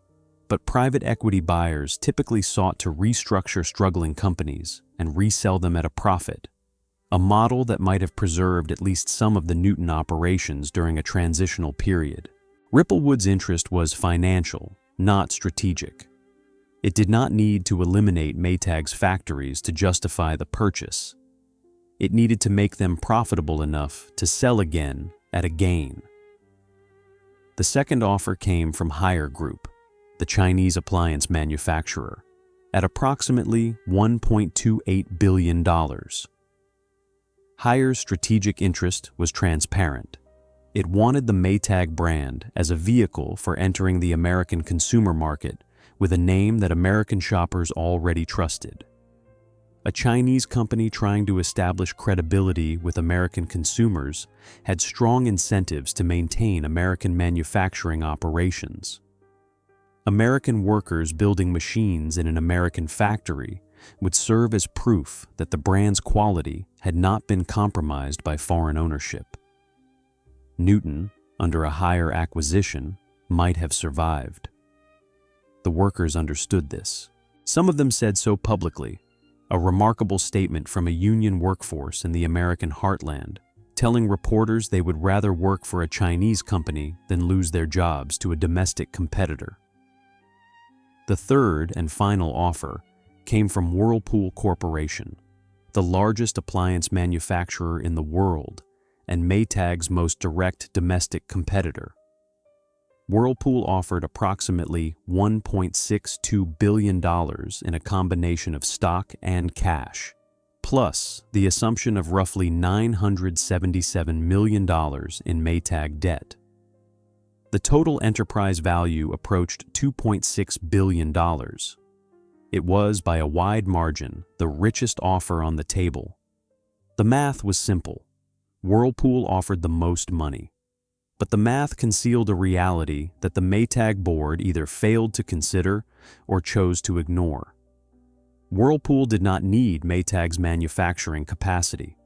but private equity buyers typically sought to restructure struggling companies and resell them at a profit, a model that might have preserved at least some of the Newton operations during a transitional period. Ripplewood's interest was financial, not strategic. It did not need to eliminate Maytag's factories to justify the purchase. It needed to make them profitable enough to sell again at a gain. The second offer came from Haier Group, the Chinese appliance manufacturer, at approximately $1.28 billion. Haier's strategic interest was transparent. It wanted the Maytag brand as a vehicle for entering the American consumer market with a name that American shoppers already trusted. A Chinese company trying to establish credibility with American consumers had strong incentives to maintain American manufacturing operations. American workers building machines in an American factory would serve as proof that the brand's quality had not been compromised by foreign ownership. Newton, under a Haier acquisition, might have survived. The workers understood this. Some of them said so publicly, a remarkable statement from a union workforce in the American heartland, telling reporters they would rather work for a Chinese company than lose their jobs to a domestic competitor. The third and final offer came from Whirlpool Corporation, the largest appliance manufacturer in the world and Maytag's most direct domestic competitor. Whirlpool offered approximately $1.62 billion in a combination of stock and cash, plus the assumption of roughly $977 million in Maytag debt. The total enterprise value approached $2.6 billion. It was, by a wide margin, the richest offer on the table. The math was simple. Whirlpool offered the most money. But the math concealed a reality that the Maytag board either failed to consider or chose to ignore. Whirlpool did not need Maytag's manufacturing capacity.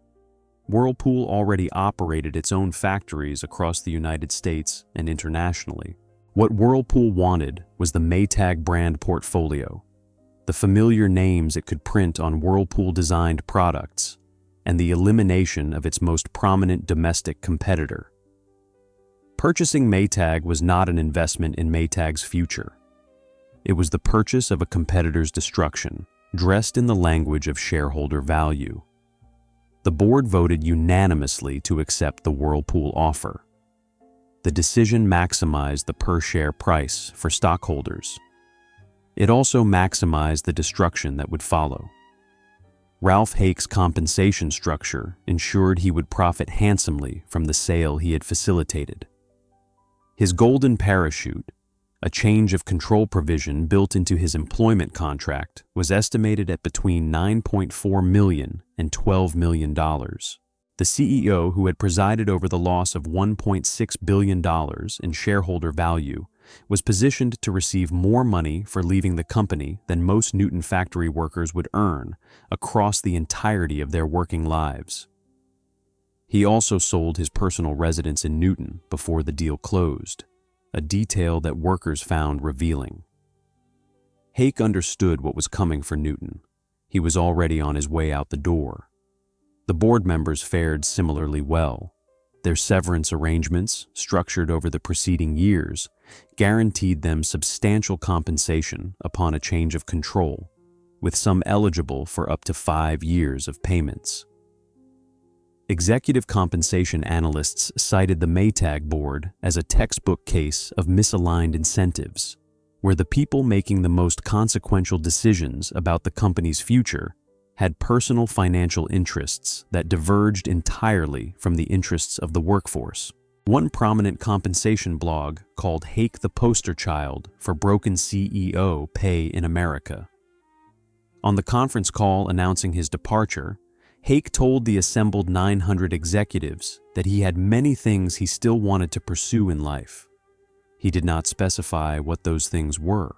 Whirlpool already operated its own factories across the United States and internationally. What Whirlpool wanted was the Maytag brand portfolio. the familiar names it could print on Whirlpool-designed products, and the elimination of its most prominent domestic competitor. Purchasing Maytag was not an investment in Maytag's future. It was the purchase of a competitor's destruction, dressed in the language of shareholder value. The board voted unanimously to accept the Whirlpool offer. The decision maximized the per-share price for stockholders. It also maximized the destruction that would follow. Ralph Hake's compensation structure ensured he would profit handsomely from the sale he had facilitated. His golden parachute, a change of control provision built into his employment contract, was estimated at between $9.4 million and $12 million. The CEO, who had presided over the loss of $1.6 billion in shareholder value, was positioned to receive more money for leaving the company than most Newton factory workers would earn across the entirety of their working lives. He also sold his personal residence in Newton before the deal closed, a detail that workers found revealing. Hake understood what was coming for Newton. He was already on his way out the door. The board members fared similarly well. Their severance arrangements, structured over the preceding years, guaranteed them substantial compensation upon a change of control, with some eligible for up to 5 years of payments. Executive compensation analysts cited the Maytag board as a textbook case of misaligned incentives, where the people making the most consequential decisions about the company's future had personal financial interests that diverged entirely from the interests of the workforce. One prominent compensation blog called Hake the poster child for broken CEO pay in America. On the conference call announcing his departure, Hake told the assembled 900 executives that he had many things he still wanted to pursue in life. He did not specify what those things were.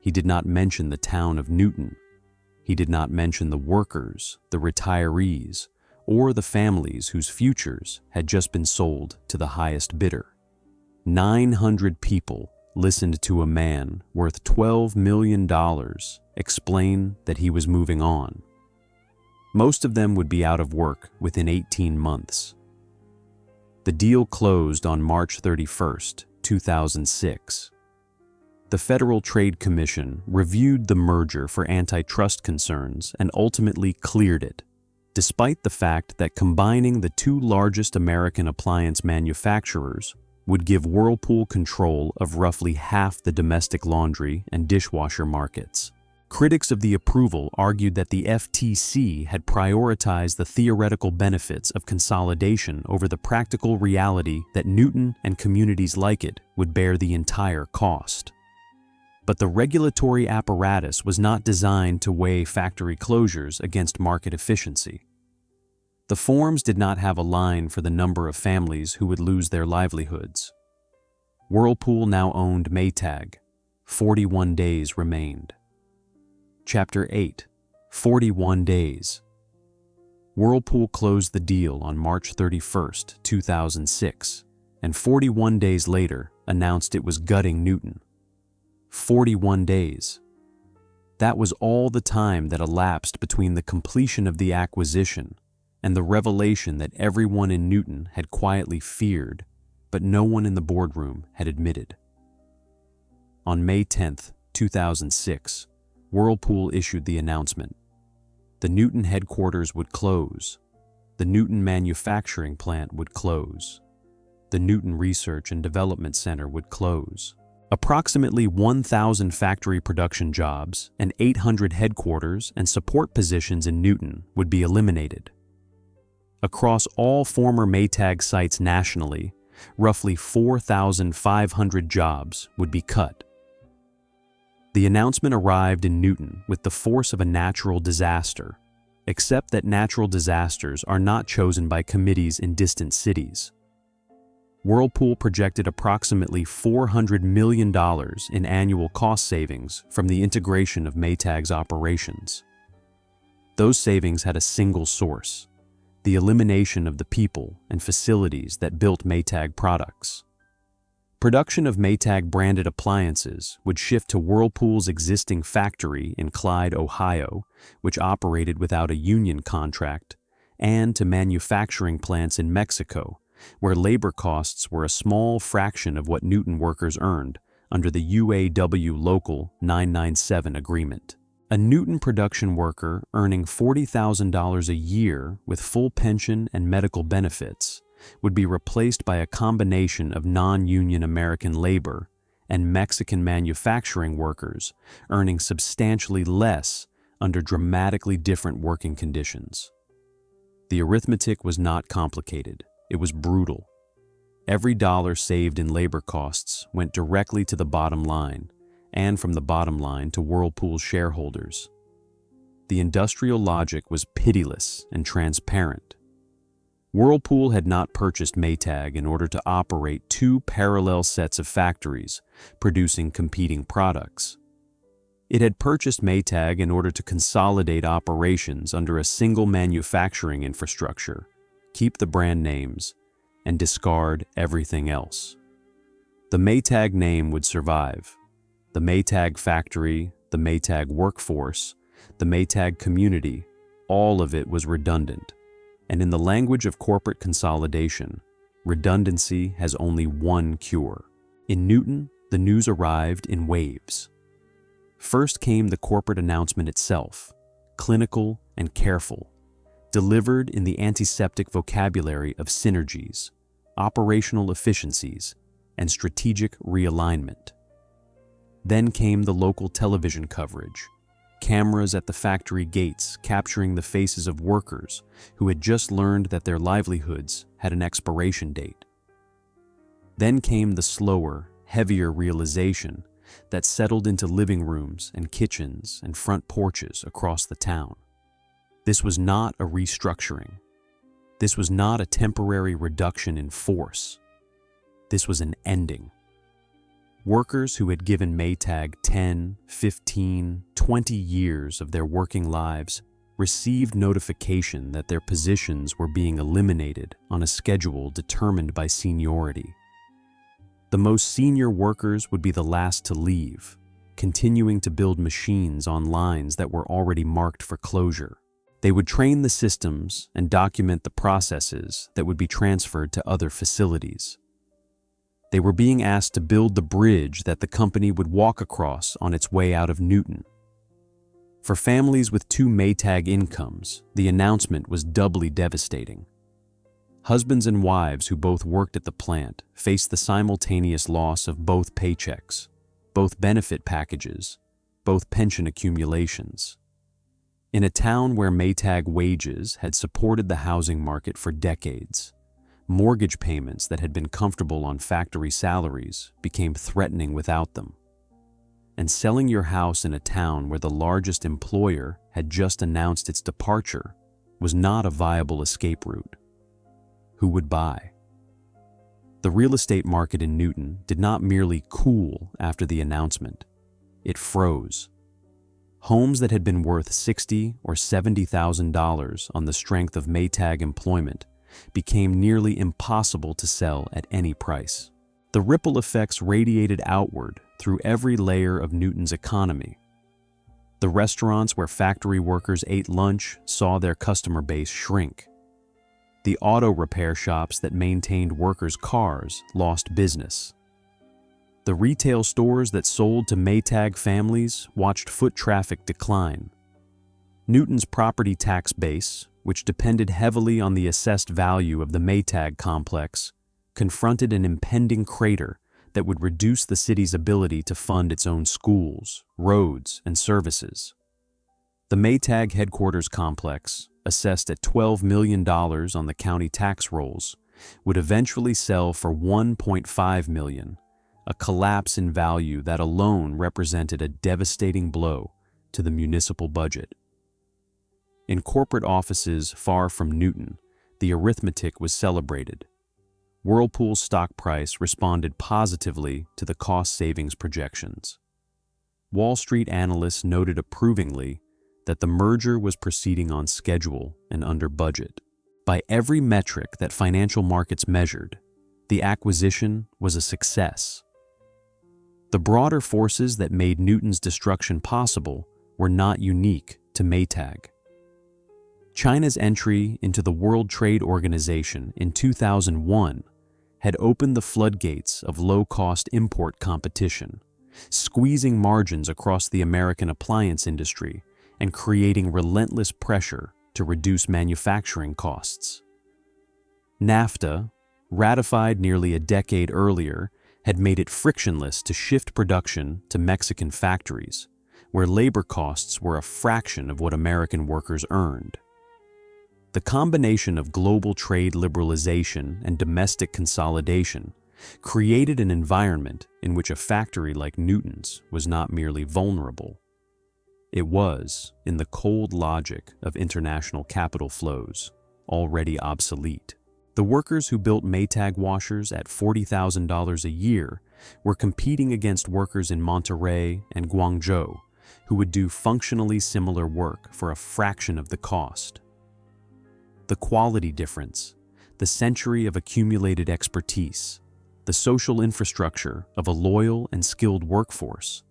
He did not mention the town of Newton. He did not mention the workers, the retirees, or the families whose futures had just been sold to the highest bidder. 900 people listened to a man worth $12 million explain that he was moving on. Most of them would be out of work within 18 months. The deal closed on March 31st, 2006. The Federal Trade Commission reviewed the merger for antitrust concerns and ultimately cleared it, despite the fact that combining the two largest American appliance manufacturers would give Whirlpool control of roughly half the domestic laundry and dishwasher markets. Critics of the approval argued that the FTC had prioritized the theoretical benefits of consolidation over the practical reality that Newton and communities like it would bear the entire cost. But the regulatory apparatus was not designed to weigh factory closures against market efficiency. The forms did not have a line for the number of families who would lose their livelihoods. Whirlpool now owned Maytag. 41 days remained. Chapter 8. 41 Days. Whirlpool closed the deal on March 31st, 2006, and 41 days later announced it was gutting Newton. 41 days. That was all the time that elapsed between the completion of the acquisition and the revelation that everyone in Newton had quietly feared, but no one in the boardroom had admitted. On May 10, 2006, Whirlpool issued the announcement. The Newton headquarters would close. The Newton manufacturing plant would close. The Newton Research and Development Center would close. Approximately 1,000 factory production jobs and 800 headquarters and support positions in Newton would be eliminated. Across all former Maytag sites nationally, roughly 4,500 jobs would be cut. The announcement arrived in Newton with the force of a natural disaster, except that natural disasters are not chosen by committees in distant cities. Whirlpool projected approximately $400 million in annual cost savings from the integration of Maytag's operations. Those savings had a single source: the elimination of the people and facilities that built Maytag products. Production of Maytag-branded appliances would shift to Whirlpool's existing factory in Clyde, Ohio, which operated without a union contract, and to manufacturing plants in Mexico, where labor costs were a small fraction of what Newton workers earned under the UAW Local 997 agreement. A Newton production worker earning $40,000 a year with full pension and medical benefits would be replaced by a combination of non-union American labor and Mexican manufacturing workers earning substantially less under dramatically different working conditions. The arithmetic was not complicated, it was brutal. Every dollar saved in labor costs went directly to the bottom line, and from the bottom line to Whirlpool's shareholders. The industrial logic was pitiless and transparent. Whirlpool had not purchased Maytag in order to operate two parallel sets of factories producing competing products. It had purchased Maytag in order to consolidate operations under a single manufacturing infrastructure, keep the brand names, and discard everything else. The Maytag name would survive. The Maytag factory, the Maytag workforce, the Maytag community, all of it was redundant. And in the language of corporate consolidation, redundancy has only one cure. In Newton, the news arrived in waves. First came the corporate announcement itself, clinical and careful, delivered in the antiseptic vocabulary of synergies, operational efficiencies, and strategic realignment. Then came the local television coverage, cameras at the factory gates capturing the faces of workers who had just learned that their livelihoods had an expiration date. Then came the slower, heavier realization that settled into living rooms and kitchens and front porches across the town. This was not a restructuring. This was not a temporary reduction in force. This was an ending. Workers who had given Maytag 10, 15, 20 years of their working lives received notification that their positions were being eliminated on a schedule determined by seniority. The most senior workers would be the last to leave, continuing to build machines on lines that were already marked for closure. They would train the systems and document the processes that would be transferred to other facilities. They were being asked to build the bridge that the company would walk across on its way out of Newton. For families with two Maytag incomes, the announcement was doubly devastating. Husbands and wives who both worked at the plant faced the simultaneous loss of both paychecks, both benefit packages, both pension accumulations. In a town where Maytag wages had supported the housing market for decades, mortgage payments that had been comfortable on factory salaries became threatening without them. And selling your house in a town where the largest employer had just announced its departure was not a viable escape route. Who would buy? The real estate market in Newton did not merely cool after the announcement. It froze. Homes that had been worth $60,000 or $70,000 on the strength of Maytag employment became nearly impossible to sell at any price. The ripple effects radiated outward through every layer of Newton's economy. The restaurants where factory workers ate lunch saw their customer base shrink. The auto repair shops that maintained workers' cars lost business. The retail stores that sold to Maytag families watched foot traffic decline. Newton's property tax base, which depended heavily on the assessed value of the Maytag complex, confronted an impending crater that would reduce the city's ability to fund its own schools, roads, and services. The Maytag headquarters complex, assessed at $12 million on the county tax rolls, would eventually sell for $1.5 million, a collapse in value that alone represented a devastating blow to the municipal budget. In corporate offices far from Newton, the arithmetic was celebrated. Whirlpool's stock price responded positively to the cost savings projections. Wall Street analysts noted approvingly that the merger was proceeding on schedule and under budget. By every metric that financial markets measured, The acquisition was a success. The broader forces that made Newton's destruction possible were not unique to Maytag. China's entry into the World Trade Organization in 2001 had opened the floodgates of low-cost import competition, squeezing margins across the American appliance industry and creating relentless pressure to reduce manufacturing costs. NAFTA, ratified nearly a decade earlier, had made it frictionless to shift production to Mexican factories, where labor costs were a fraction of what American workers earned. The combination of global trade liberalization and domestic consolidation created an environment in which a factory like Newton's was not merely vulnerable. It was, in the cold logic of international capital flows, already obsolete. The workers who built Maytag washers at $40,000 a year were competing against workers in Monterrey and Guangzhou who would do functionally similar work for a fraction of the cost. The quality difference, the century of accumulated expertise, the social infrastructure of a loyal and skilled workforce,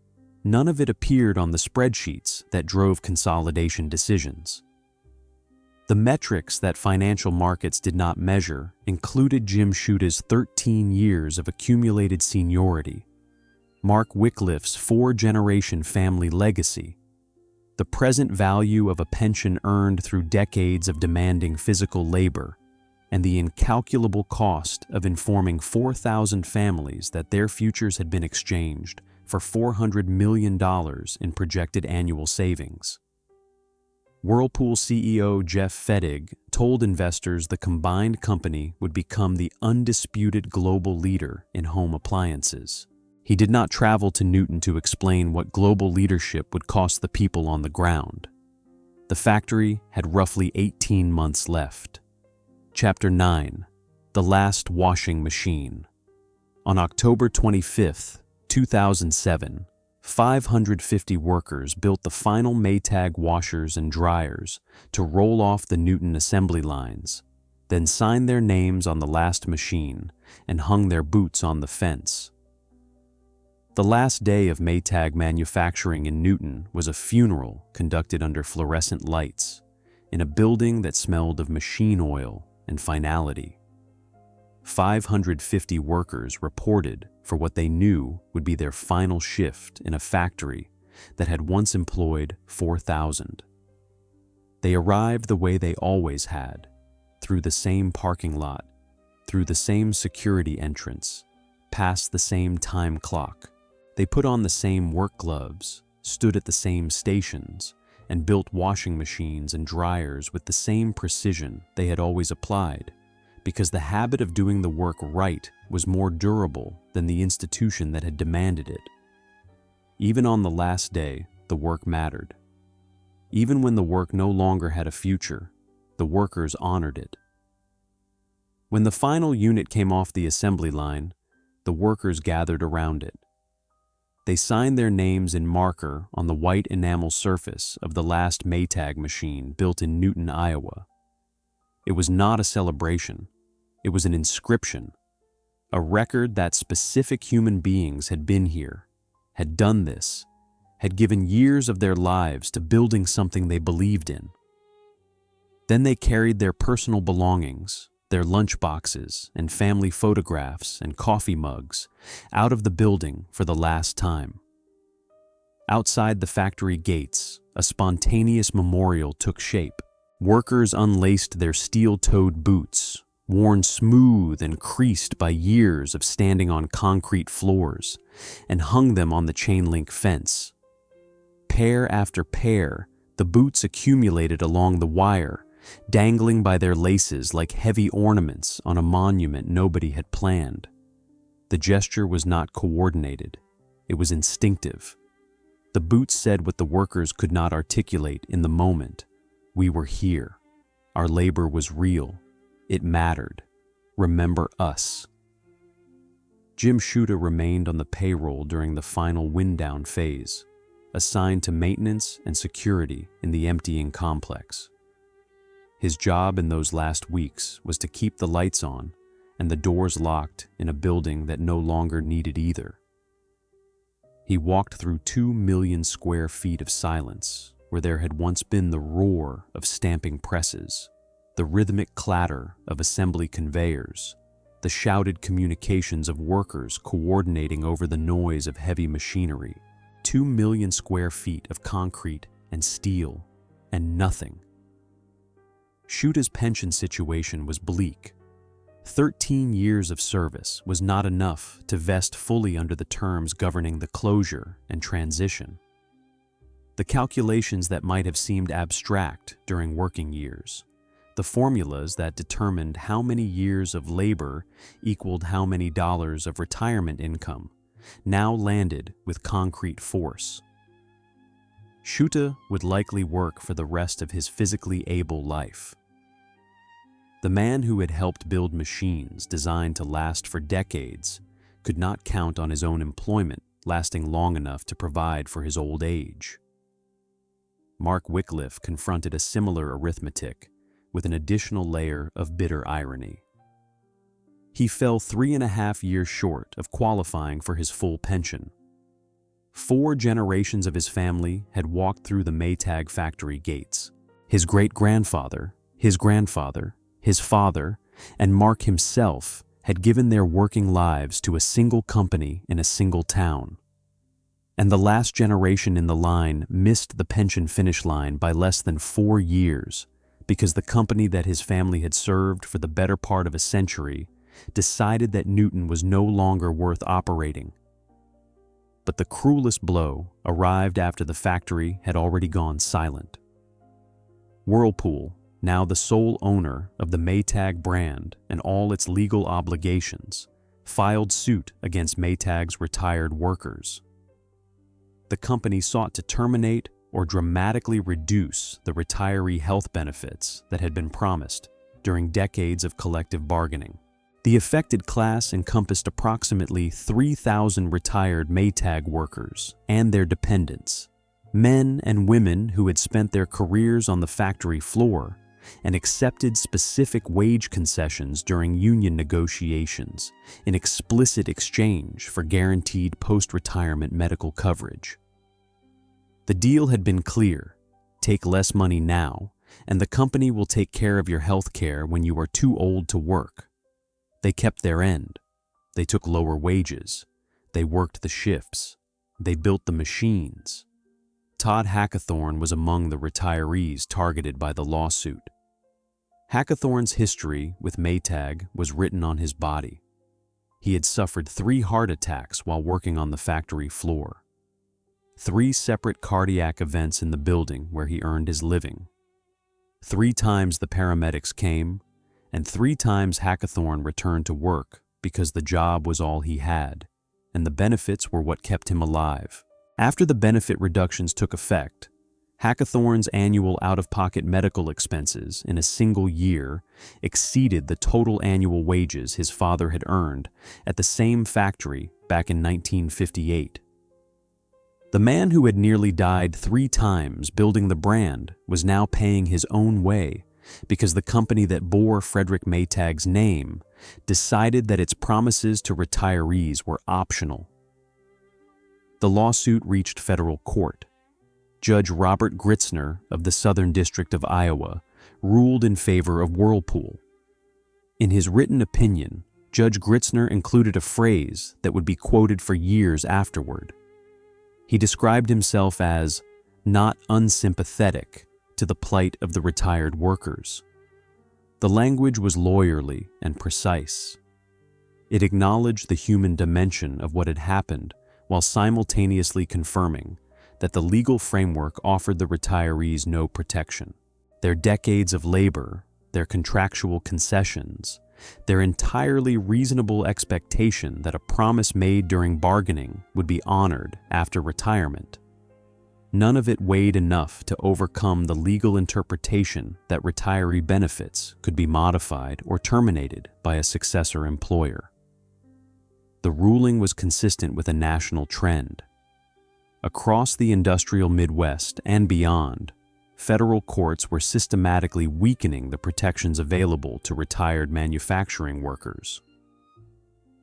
none of it appeared on the spreadsheets that drove consolidation decisions. The metrics that financial markets did not measure included Jim Shuta's 13 years of accumulated seniority, Mark Wycliffe's 4-generation family legacy, the present value of a pension earned through decades of demanding physical labor, and the incalculable cost of informing 4,000 families that their futures had been exchanged for $400 million in projected annual savings. Whirlpool CEO Jeff Fettig told investors the combined company would become the undisputed global leader in home appliances. He did not travel to Newton to explain what global leadership would cost the people on the ground. The factory had roughly 18 months left. Chapter 9: The Last Washing Machine. On October 25, 2007, 550 workers built the final Maytag washers and dryers to roll off the Newton assembly lines, then signed their names on the last machine and hung their boots on the fence. The last day of Maytag manufacturing in Newton was a funeral conducted under fluorescent lights, in a building that smelled of machine oil and finality. 550 workers reported for what they knew would be their final shift in a factory that had once employed 4,000. They arrived the way they always had, through the same parking lot, through the same security entrance, past the same time clock. They put on the same work gloves, stood at the same stations, and built washing machines and dryers with the same precision they had always applied, because the habit of doing the work right was more durable than the institution that had demanded it. Even on the last day, the work mattered. Even when the work no longer had a future, the workers honored it. When the final unit came off the assembly line, the workers gathered around it. They signed their names in marker on the white enamel surface of the last Maytag machine built in Newton, Iowa. It was not a celebration. It was an inscription, a record that specific human beings had been here, had done this, had given years of their lives to building something they believed in. Then they carried their personal belongings, their lunch boxes and family photographs and coffee mugs, out of the building for the last time. Outside the factory gates, a spontaneous memorial took shape. Workers unlaced their steel-toed boots, worn smooth and creased by years of standing on concrete floors, and hung them on the chain-link fence. Pair after pair, the boots accumulated along the wire, dangling by their laces like heavy ornaments on a monument nobody had planned. The gesture was not coordinated. It was instinctive. The boots said what the workers could not articulate in the moment. We were here. Our labor was real. It mattered. Remember us. Jim Shuta remained on the payroll during the final wind-down phase, assigned to maintenance and security in the emptying complex. His job in those last weeks was to keep the lights on and the doors locked in a building that no longer needed either. He walked through 2 million square feet of silence, where there had once been the roar of stamping presses, the rhythmic clatter of assembly conveyors, the shouted communications of workers coordinating over the noise of heavy machinery. 2 million square feet of concrete and steel, and nothing. Shuta's pension situation was bleak. 13 years of service was not enough to vest fully under the terms governing the closure and transition. The calculations that might have seemed abstract during working years, the formulas that determined how many years of labor equaled how many dollars of retirement income, now landed with concrete force. Shuta would likely work for the rest of his physically able life. The man who had helped build machines designed to last for decades could not count on his own employment lasting long enough to provide for his old age. Mark Wycliffe confronted a similar arithmetic with an additional layer of bitter irony. He fell 3.5 years short of qualifying for his full pension. 4 generations of his family had walked through the Maytag factory gates. His great-grandfather, his grandfather, his father, and Mark himself had given their working lives to a single company in a single town. And the last generation in the line missed the pension finish line by less than 4 years because the company that his family had served for the better part of a century decided that Newton was no longer worth operating. But the cruelest blow arrived after the factory had already gone silent. Whirlpool, now the sole owner of the Maytag brand and all its legal obligations, filed suit against Maytag's retired workers. The company sought to terminate or dramatically reduce the retiree health benefits that had been promised during decades of collective bargaining. The affected class encompassed approximately 3,000 retired Maytag workers and their dependents, men and women who had spent their careers on the factory floor and accepted specific wage concessions during union negotiations in explicit exchange for guaranteed post-retirement medical coverage. The deal had been clear: take less money now, and the company will take care of your health care when you are too old to work. They kept their end. They took lower wages. They worked the shifts. They built the machines. Todd Hackathorn was among the retirees targeted by the lawsuit. Hackathorn's history with Maytag was written on his body. He had suffered 3 heart attacks while working on the factory floor. 3 separate cardiac events in the building where he earned his living. 3 times the paramedics came, and 3 times Hackathorn returned to work because the job was all he had, and the benefits were what kept him alive. After the benefit reductions took effect, Hackathorn's annual out-of-pocket medical expenses in a single year exceeded the total annual wages his father had earned at the same factory back in 1958. The man who had nearly died 3 times building the brand was now paying his own way because the company that bore Frederick Maytag's name decided that its promises to retirees were optional. The lawsuit reached federal court. Judge Robert Gritzner of the Southern District of Iowa ruled in favor of Whirlpool. In his written opinion, Judge Gritzner included a phrase that would be quoted for years afterward. He described himself as not unsympathetic to the plight of the retired workers. The language was lawyerly and precise. It acknowledged the human dimension of what had happened while simultaneously confirming that the legal framework offered the retirees no protection. Their decades of labor, their contractual concessions, their entirely reasonable expectation that a promise made during bargaining would be honored after retirement. None of it weighed enough to overcome the legal interpretation that retiree benefits could be modified or terminated by a successor employer. The ruling was consistent with a national trend. Across the industrial Midwest and beyond, federal courts were systematically weakening the protections available to retired manufacturing workers.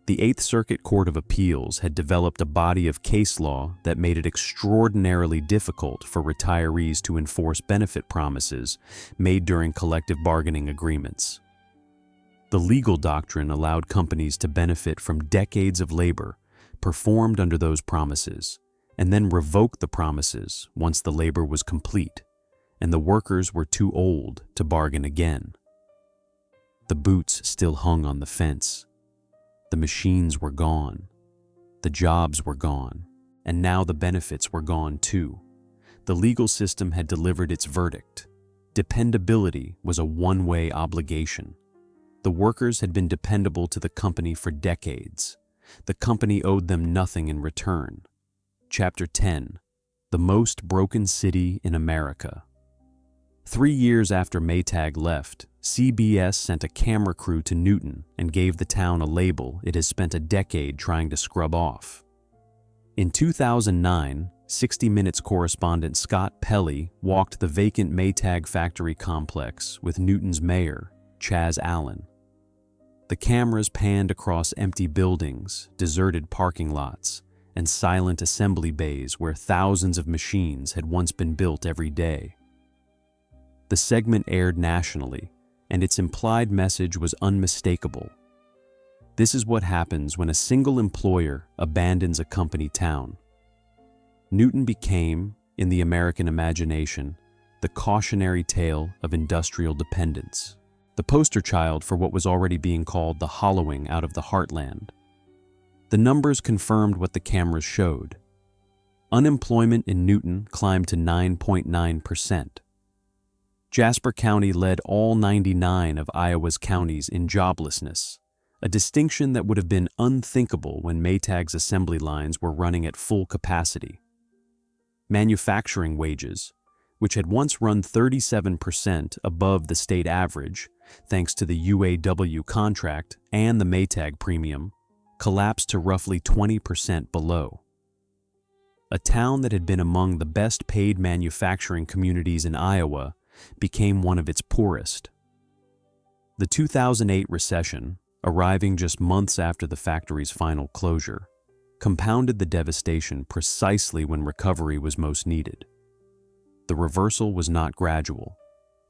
The Eighth Circuit Court of Appeals had developed a body of case law that made it extraordinarily difficult for retirees to enforce benefit promises made during collective bargaining agreements. The legal doctrine allowed companies to benefit from decades of labor performed under those promises, and then revoke the promises once the labor was complete and the workers were too old to bargain again. The boots still hung on the fence. The machines were gone. The jobs were gone. And now the benefits were gone too. The legal system had delivered its verdict. Dependability was a one-way obligation. The workers had been dependable to the company for decades. The company owed them nothing in return. Chapter 10. The Most Broken City in America. 3 years after Maytag left, CBS sent a camera crew to Newton and gave the town a label it has spent a decade trying to scrub off. In 2009, 60 Minutes correspondent Scott Pelley walked the vacant Maytag factory complex with Newton's mayor, Chaz Allen. The cameras panned across empty buildings, deserted parking lots, and silent assembly bays where thousands of machines had once been built every day. The segment aired nationally, and its implied message was unmistakable. This is what happens when a single employer abandons a company town. Newton became, in the American imagination, the cautionary tale of industrial dependence, the poster child for what was already being called the hollowing out of the heartland. The numbers confirmed what the cameras showed. Unemployment in Newton climbed to 9.9%. Jasper County led all 99 of Iowa's counties in joblessness, a distinction that would have been unthinkable when Maytag's assembly lines were running at full capacity. Manufacturing wages, which had once run 37% above the state average, thanks to the UAW contract and the Maytag premium, collapsed to roughly 20% below. A town that had been among the best-paid manufacturing communities in Iowa became one of its poorest. The 2008 recession, arriving just months after the factory's final closure, compounded the devastation precisely when recovery was most needed. The reversal was not gradual.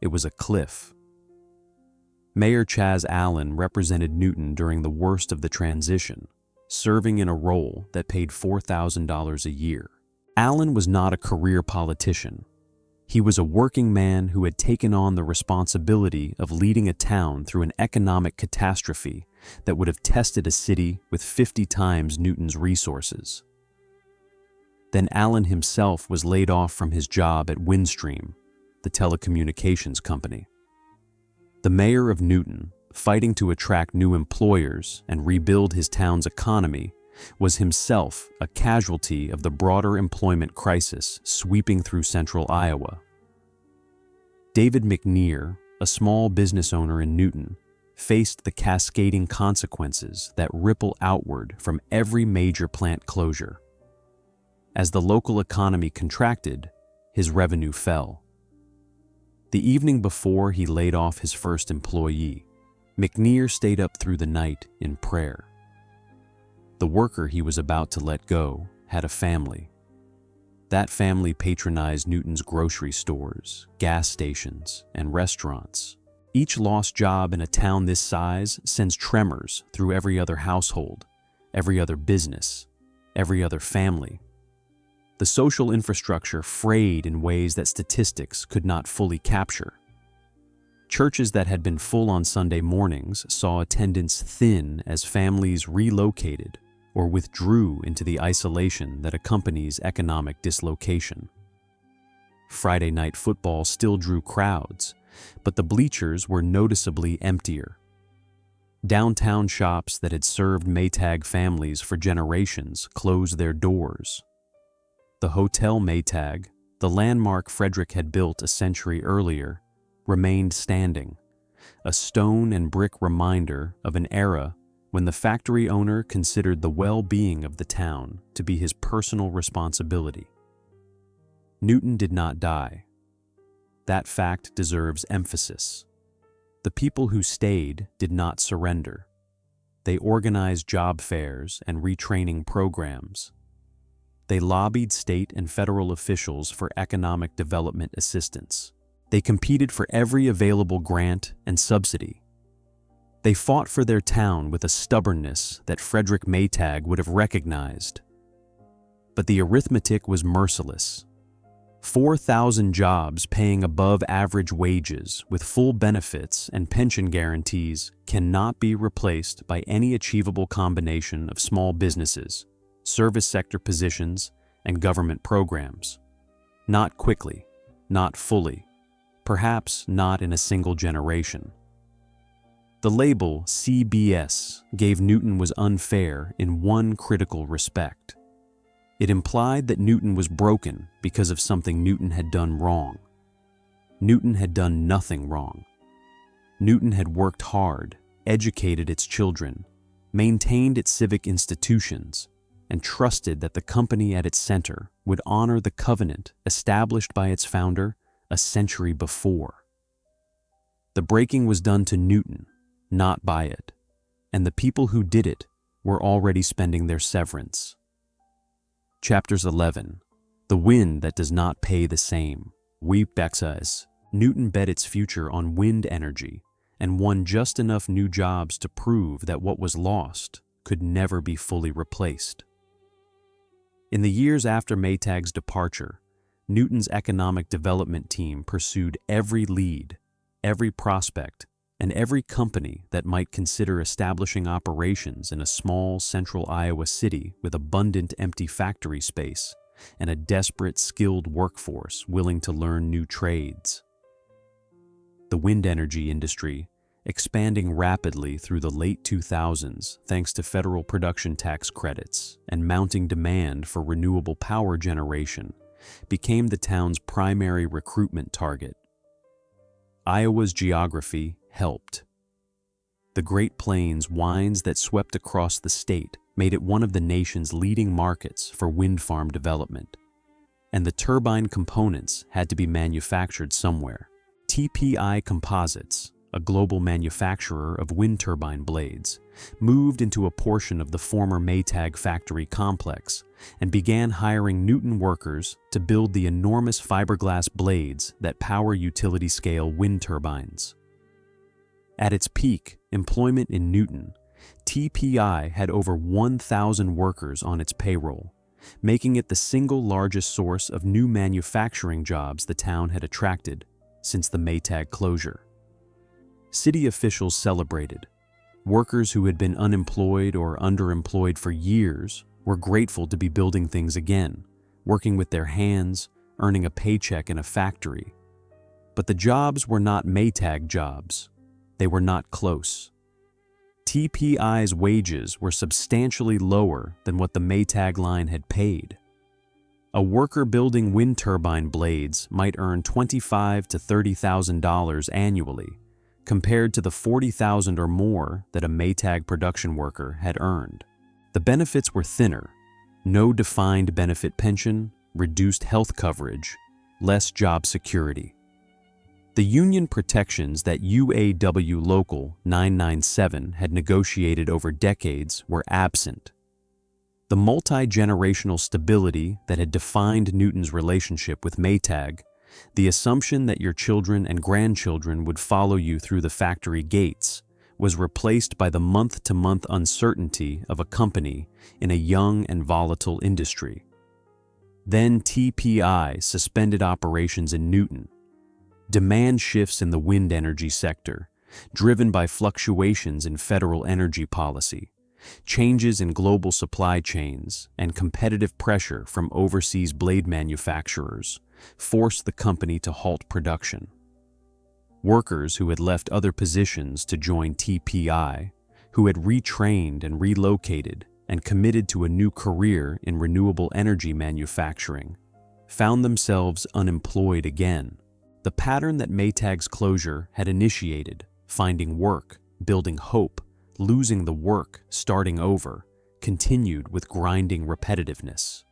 It was a cliff. Mayor Chaz Allen represented Newton during the worst of the transition, serving in a role that paid $4,000 a year. Allen was not a career politician. He was a working man who had taken on the responsibility of leading a town through an economic catastrophe that would have tested a city with 50 times Newton's resources. Then Allen himself was laid off from his job at Windstream, the telecommunications company. The mayor of Newton, fighting to attract new employers and rebuild his town's economy, was himself a casualty of the broader employment crisis sweeping through central Iowa. David McNear, a small business owner in Newton, faced the cascading consequences that ripple outward from every major plant closure. As the local economy contracted, his revenue fell. The evening before he laid off his first employee, McNear stayed up through the night in prayer. The worker he was about to let go had a family. That family patronized Newton's grocery stores, gas stations, and restaurants. Each lost job in a town this size sends tremors through every other household, every other business, every other family. The social infrastructure frayed in ways that statistics could not fully capture. Churches that had been full on Sunday mornings saw attendance thin as families relocated or withdrew into the isolation that accompanies economic dislocation. Friday night football still drew crowds, but the bleachers were noticeably emptier. Downtown shops that had served Maytag families for generations closed their doors. The Hotel Maytag, the landmark Frederick had built a century earlier, remained standing, a stone and brick reminder of an era when the factory owner considered the well-being of the town to be his personal responsibility. Newton did not die. That fact deserves emphasis. The people who stayed did not surrender. They organized job fairs and retraining programs. They lobbied state and federal officials for economic development assistance. They competed for every available grant and subsidy. They fought for their town with a stubbornness that Frederick Maytag would have recognized. But the arithmetic was merciless. 4,000 jobs paying above average wages with full benefits and pension guarantees cannot be replaced by any achievable combination of small businesses, service sector positions, and government programs. Not quickly, not fully, perhaps not in a single generation. The label CBS gave Newton was unfair in one critical respect. It implied that Newton was broken because of something Newton had done wrong. Newton had done nothing wrong. Newton had worked hard, educated its children, maintained its civic institutions, and trusted that the company at its center would honor the covenant established by its founder a century before. The breaking was done to Newton, not by it, and the people who did it were already spending their severance. Chapters 11. The Wind That Does Not Pay the Same. Exercise. Newton bet its future on wind energy and won just enough new jobs to prove that what was lost could never be fully replaced. In the years after Maytag's departure, Newton's economic development team pursued every lead, every prospect, and every company that might consider establishing operations in a small central Iowa city with abundant empty factory space and a desperate skilled workforce willing to learn new trades. The wind energy industry, expanding rapidly through the late 2000s thanks to federal production tax credits and mounting demand for renewable power generation, became the town's primary recruitment target. Iowa's geography helped. The Great Plains winds that swept across the state made it one of the nation's leading markets for wind farm development. And the turbine components had to be manufactured somewhere. TPI Composites, a global manufacturer of wind turbine blades, moved into a portion of the former Maytag factory complex and began hiring Newton workers to build the enormous fiberglass blades that power utility-scale wind turbines. At its peak employment in Newton, TPI had over 1,000 workers on its payroll, making it the single largest source of new manufacturing jobs the town had attracted since the Maytag closure. City officials celebrated. Workers who had been unemployed or underemployed for years were grateful to be building things again, working with their hands, earning a paycheck in a factory. But the jobs were not Maytag jobs. They were not close. TPI's wages were substantially lower than what the Maytag line had paid. A worker building wind turbine blades might earn $25,000 to $30,000 annually, compared to the $40,000 or more that a Maytag production worker had earned. The benefits were thinner: no defined benefit pension, reduced health coverage, less job security. The union protections that UAW Local 997 had negotiated over decades were absent. The multi-generational stability that had defined Newton's relationship with Maytag, the assumption that your children and grandchildren would follow you through the factory gates, was replaced by the month-to-month uncertainty of a company in a young and volatile industry. Then TPI suspended operations in Newton. Demand shifts in the wind energy sector, driven by fluctuations in federal energy policy, changes in global supply chains, and competitive pressure from overseas blade manufacturers, forced the company to halt production. Workers who had left other positions to join TPI, who had retrained and relocated and committed to a new career in renewable energy manufacturing, found themselves unemployed again. The pattern that Maytag's closure had initiated, finding work, building hope, losing the work, starting over, continued with grinding repetitiveness.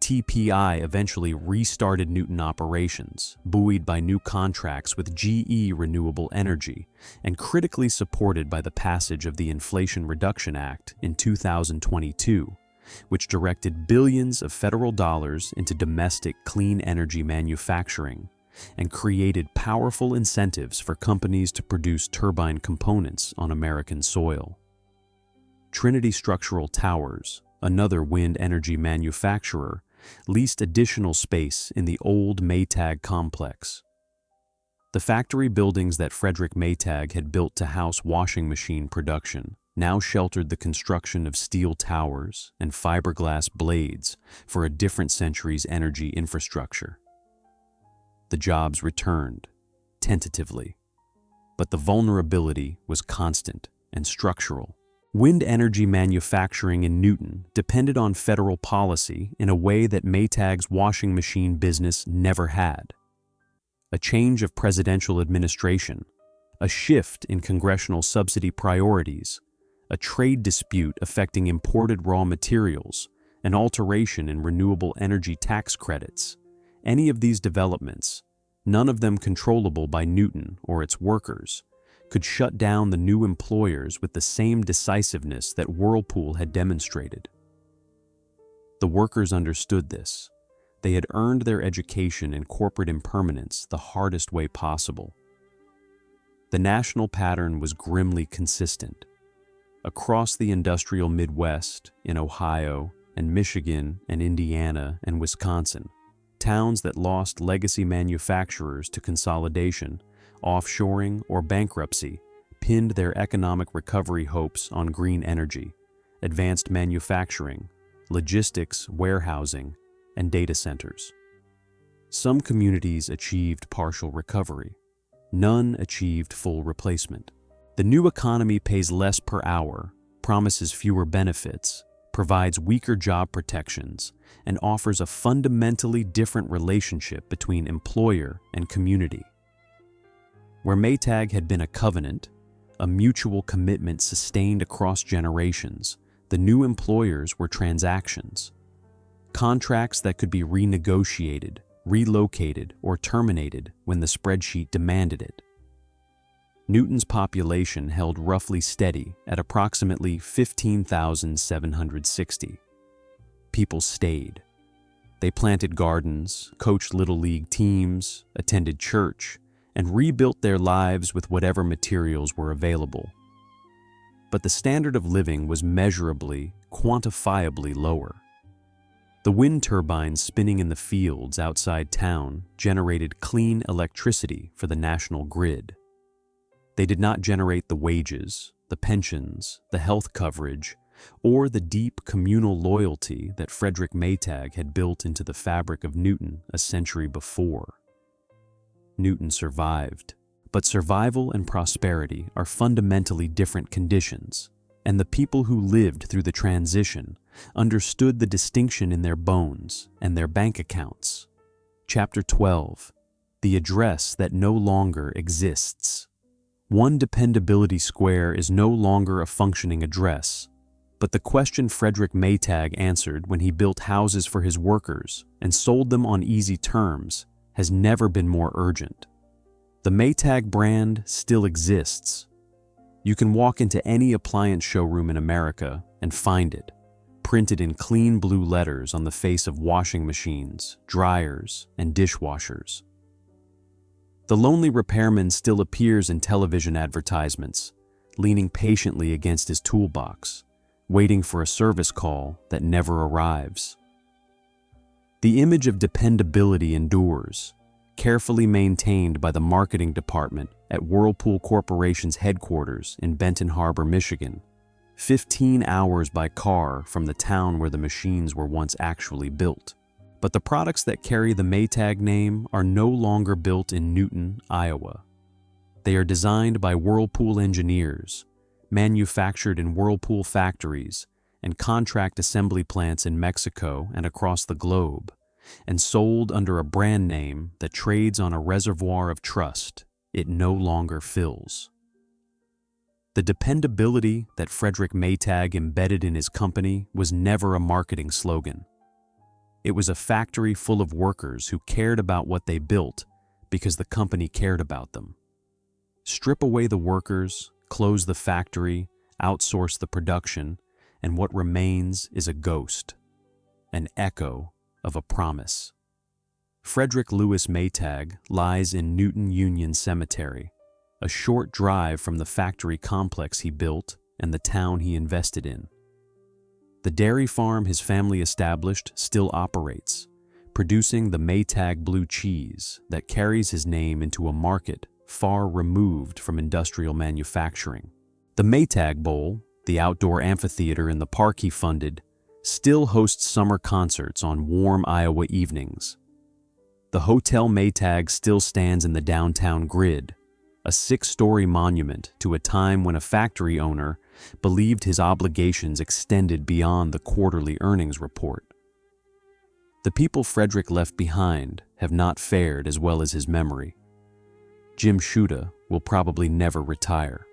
TPI eventually restarted Newton operations, buoyed by new contracts with GE Renewable Energy and critically supported by the passage of the Inflation Reduction Act in 2022, which directed billions of federal dollars into domestic clean energy manufacturing and created powerful incentives for companies to produce turbine components on American soil. Trinity Structural Towers, another wind energy manufacturer, leased additional space in the old Maytag complex. The factory buildings that Frederick Maytag had built to house washing machine production now sheltered the construction of steel towers and fiberglass blades for a different century's energy infrastructure. The jobs returned, tentatively, but the vulnerability was constant and structural. Wind energy manufacturing in Newton depended on federal policy in a way that Maytag's washing machine business never had. A change of presidential administration, a shift in congressional subsidy priorities, a trade dispute affecting imported raw materials, an alteration in renewable energy tax credits. Any of these developments, none of them controllable by Newton or its workers, could shut down the new employers with the same decisiveness that Whirlpool had demonstrated. The workers understood this. They had earned their education in corporate impermanence the hardest way possible. The national pattern was grimly consistent. Across the industrial Midwest, in Ohio and Michigan and Indiana and Wisconsin, towns that lost legacy manufacturers to consolidation, offshoring, or bankruptcy pinned their economic recovery hopes on green energy, advanced manufacturing, logistics, warehousing, and data centers. Some communities achieved partial recovery. None achieved full replacement. The new economy pays less per hour, promises fewer benefits, provides weaker job protections, and offers a fundamentally different relationship between employer and community. Where Maytag had been a covenant, a mutual commitment sustained across generations, the new employers were transactions. Contracts that could be renegotiated, relocated, or terminated when the spreadsheet demanded it. Newton's population held roughly steady at approximately 15,760. People stayed. They planted gardens, coached Little League teams, attended church, and rebuilt their lives with whatever materials were available. But the standard of living was measurably, quantifiably lower. The wind turbines spinning in the fields outside town generated clean electricity for the national grid. They did not generate the wages, the pensions, the health coverage, or the deep communal loyalty that Frederick Maytag had built into the fabric of Newton a century before. Newton survived, but survival and prosperity are fundamentally different conditions, and the people who lived through the transition understood the distinction in their bones and their bank accounts. Chapter 12. The address that no longer exists. One dependability square is no longer a functioning address, but the question Frederick Maytag answered when he built houses for his workers and sold them on easy terms has never been more urgent. The Maytag brand still exists. You can walk into any appliance showroom in America and find it, printed in clean blue letters on the face of washing machines, dryers, and dishwashers. The lonely repairman still appears in television advertisements, leaning patiently against his toolbox, waiting for a service call that never arrives. The image of dependability endures, carefully maintained by the marketing department at Whirlpool Corporation's headquarters in Benton Harbor, Michigan, 15 hours by car from the town where the machines were once actually built. But the products that carry the Maytag name are no longer built in Newton, Iowa. They are designed by Whirlpool engineers, manufactured in Whirlpool factories and contract assembly plants in Mexico and across the globe, and sold under a brand name that trades on a reservoir of trust it no longer fills. The dependability that Frederick Maytag embedded in his company was never a marketing slogan. It was a factory full of workers who cared about what they built because the company cared about them. Strip away the workers, close the factory, outsource the production, and what remains is a ghost, an echo of a promise. Frederick Louis Maytag lies in Newton Union Cemetery, a short drive from the factory complex he built and the town he invested in. The dairy farm his family established still operates, producing the Maytag blue cheese that carries his name into a market far removed from industrial manufacturing. The Maytag Bowl, the outdoor amphitheater in the park he funded, still hosts summer concerts on warm Iowa evenings. The Hotel Maytag still stands in the downtown grid, a 6-story monument to a time when a factory owner believed his obligations extended beyond the quarterly earnings report. The people Frederick left behind have not fared as well as his memory. Jim Shuda will probably never retire.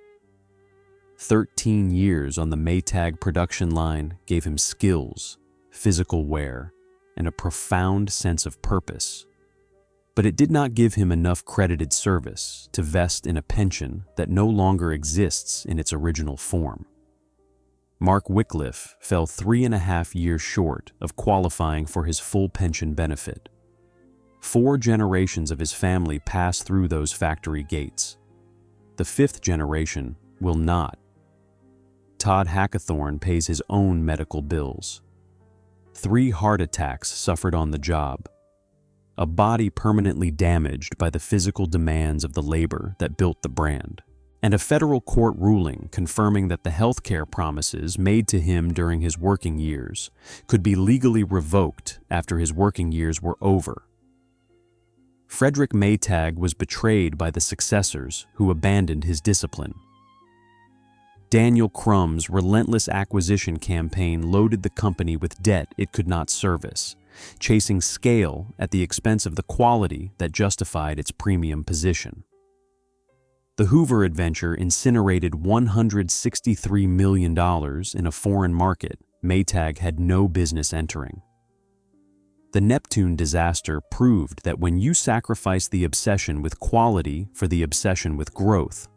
13 years on the Maytag production line gave him skills, physical wear, and a profound sense of purpose. But it did not give him enough credited service to vest in a pension that no longer exists in its original form. Mark Wycliffe fell 3.5 years short of qualifying for his full pension benefit. 4 generations of his family passed through those factory gates. The 5th generation will not. Todd Hackathorn pays his own medical bills. 3 heart attacks suffered on the job. A body permanently damaged by the physical demands of the labor that built the brand. And a federal court ruling confirming that the healthcare promises made to him during his working years could be legally revoked after his working years were over. Frederick Maytag was betrayed by the successors who abandoned his discipline. Daniel Crumb's relentless acquisition campaign loaded the company with debt it could not service, chasing scale at the expense of the quality that justified its premium position. The Hoover adventure incinerated $163 million in a foreign market Maytag had no business entering. The Neptune disaster proved that when you sacrifice the obsession with quality for the obsession with growth,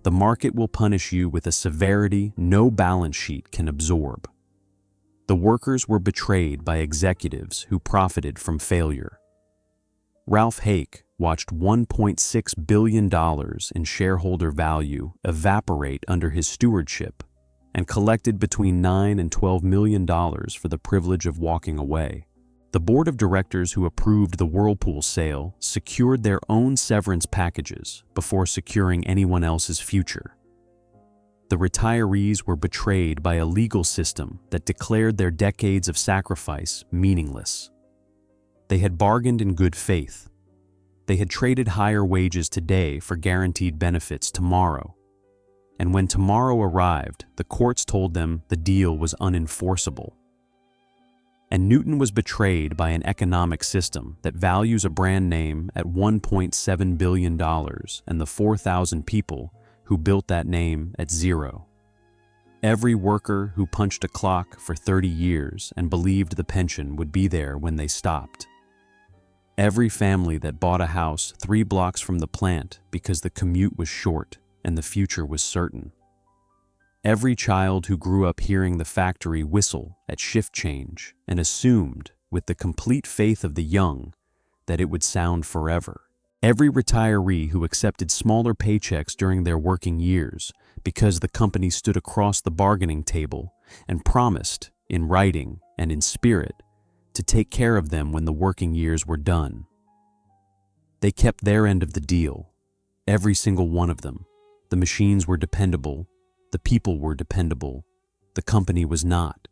the market will punish you with a severity no balance sheet can absorb. The workers were betrayed by executives who profited from failure. Ralph Hake watched $1.6 billion in shareholder value evaporate under his stewardship and collected between $9 and $12 million for the privilege of walking away. The board of directors who approved the Whirlpool sale secured their own severance packages before securing anyone else's future. The retirees were betrayed by a legal system that declared their decades of sacrifice meaningless. They had bargained in good faith. They had traded higher wages today for guaranteed benefits tomorrow. And when tomorrow arrived, the courts told them the deal was unenforceable. And Newton was betrayed by an economic system that values a brand name at $1.7 billion and the 4,000 people who built that name at 0. Every worker who punched a clock for 30 years and believed the pension would be there when they stopped. Every family that bought a house 3 blocks from the plant because the commute was short and the future was certain. Every child who grew up hearing the factory whistle at shift change and assumed, with the complete faith of the young, that it would sound forever. Every retiree who accepted smaller paychecks during their working years because the company stood across the bargaining table and promised, in writing and in spirit, to take care of them when the working years were done. They kept their end of the deal, every single one of them. The machines were dependable, the people were dependable, the company was not.